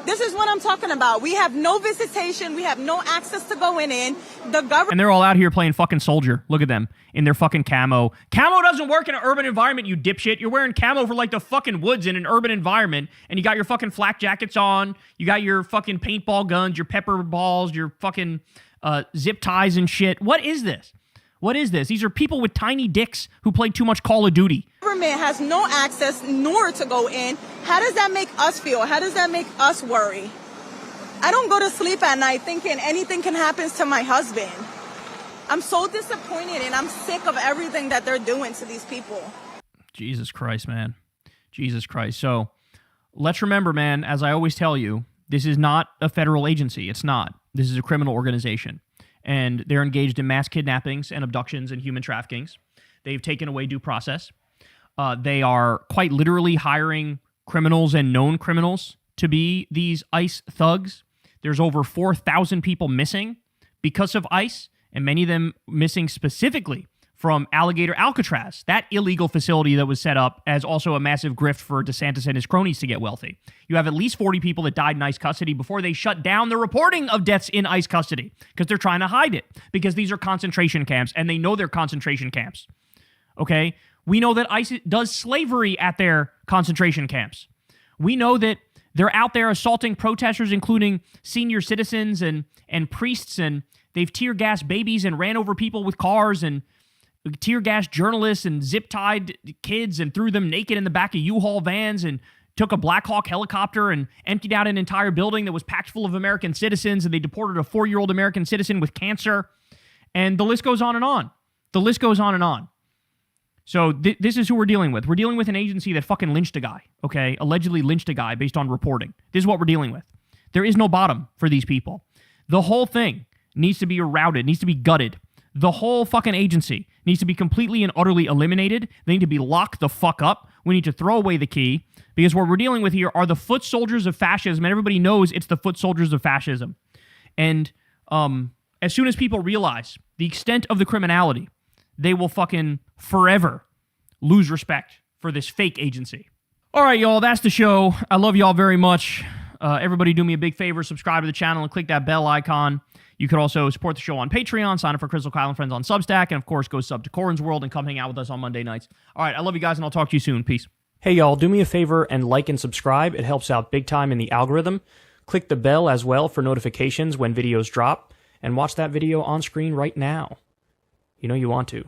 This is what I'm talking about. We have no visitation. We have no access to going in. The government. And they're all out here playing fucking soldier. Look at them in their fucking camo. Camo doesn't work in an urban environment, you dipshit. You're wearing camo for like the fucking woods in an urban environment, and you got your fucking flak jackets on. You got your fucking paintball guns, your pepper balls, your fucking zip ties and shit. What is this? What is this? These are people with tiny dicks who play too much Call of Duty. Government has no access nor to go in. How does that make us feel? How does that make us worry? I don't go to sleep at night thinking anything can happen to my husband. I'm so disappointed and I'm sick of everything that they're doing to these people. Jesus Christ, man. Jesus Christ. So let's remember, man, as I always tell you, this is not a federal agency. It's not. This is a criminal organization. And they're engaged in mass kidnappings and abductions and human traffickings. They've taken away due process. They are quite literally hiring criminals and known criminals to be these ICE thugs. There's over 4,000 people missing because of ICE, and many of them missing specifically from Alligator Alcatraz, that illegal facility that was set up as also a massive grift for DeSantis and his cronies to get wealthy. You have at least 40 people that died in ICE custody before they shut down the reporting of deaths in ICE custody because they're trying to hide it, because these are concentration camps, and they know they're concentration camps. Okay? We know that ICE does slavery at their concentration camps. We know that they're out there assaulting protesters, including senior citizens and priests, and they've tear gassed babies and ran over people with cars and tear gassed journalists and zip-tied kids and threw them naked in the back of U-Haul vans and took a Black Hawk helicopter and emptied out an entire building that was packed full of American citizens, and they deported a 4-year-old American citizen with cancer. And the list goes on and on. The list goes on and on. So this is who we're dealing with. We're dealing with an agency that fucking lynched a guy, okay? Allegedly lynched a guy based on reporting. This is what we're dealing with. There is no bottom for these people. The whole thing needs to be routed, needs to be gutted. The whole fucking agency needs to be completely and utterly eliminated. They need to be locked the fuck up. We need to throw away the key, because what we're dealing with here are the foot soldiers of fascism, and everybody knows it's the foot soldiers of fascism. And as soon as people realize the extent of the criminality, they will fucking forever lose respect for this fake agency. All right, y'all, that's the show. I love y'all very much. Everybody do me a big favor, subscribe to the channel and click that bell icon. You could also support the show on Patreon, sign up for Crystal Kyle and Friends on Substack, and of course, go sub to Corin's World and come hang out with us on Monday nights. All right, I love you guys, and I'll talk to you soon. Peace. Hey, y'all, do me a favor and like and subscribe. It helps out big time in the algorithm. Click the bell as well for notifications when videos drop, and watch that video on screen right now. You know you want to.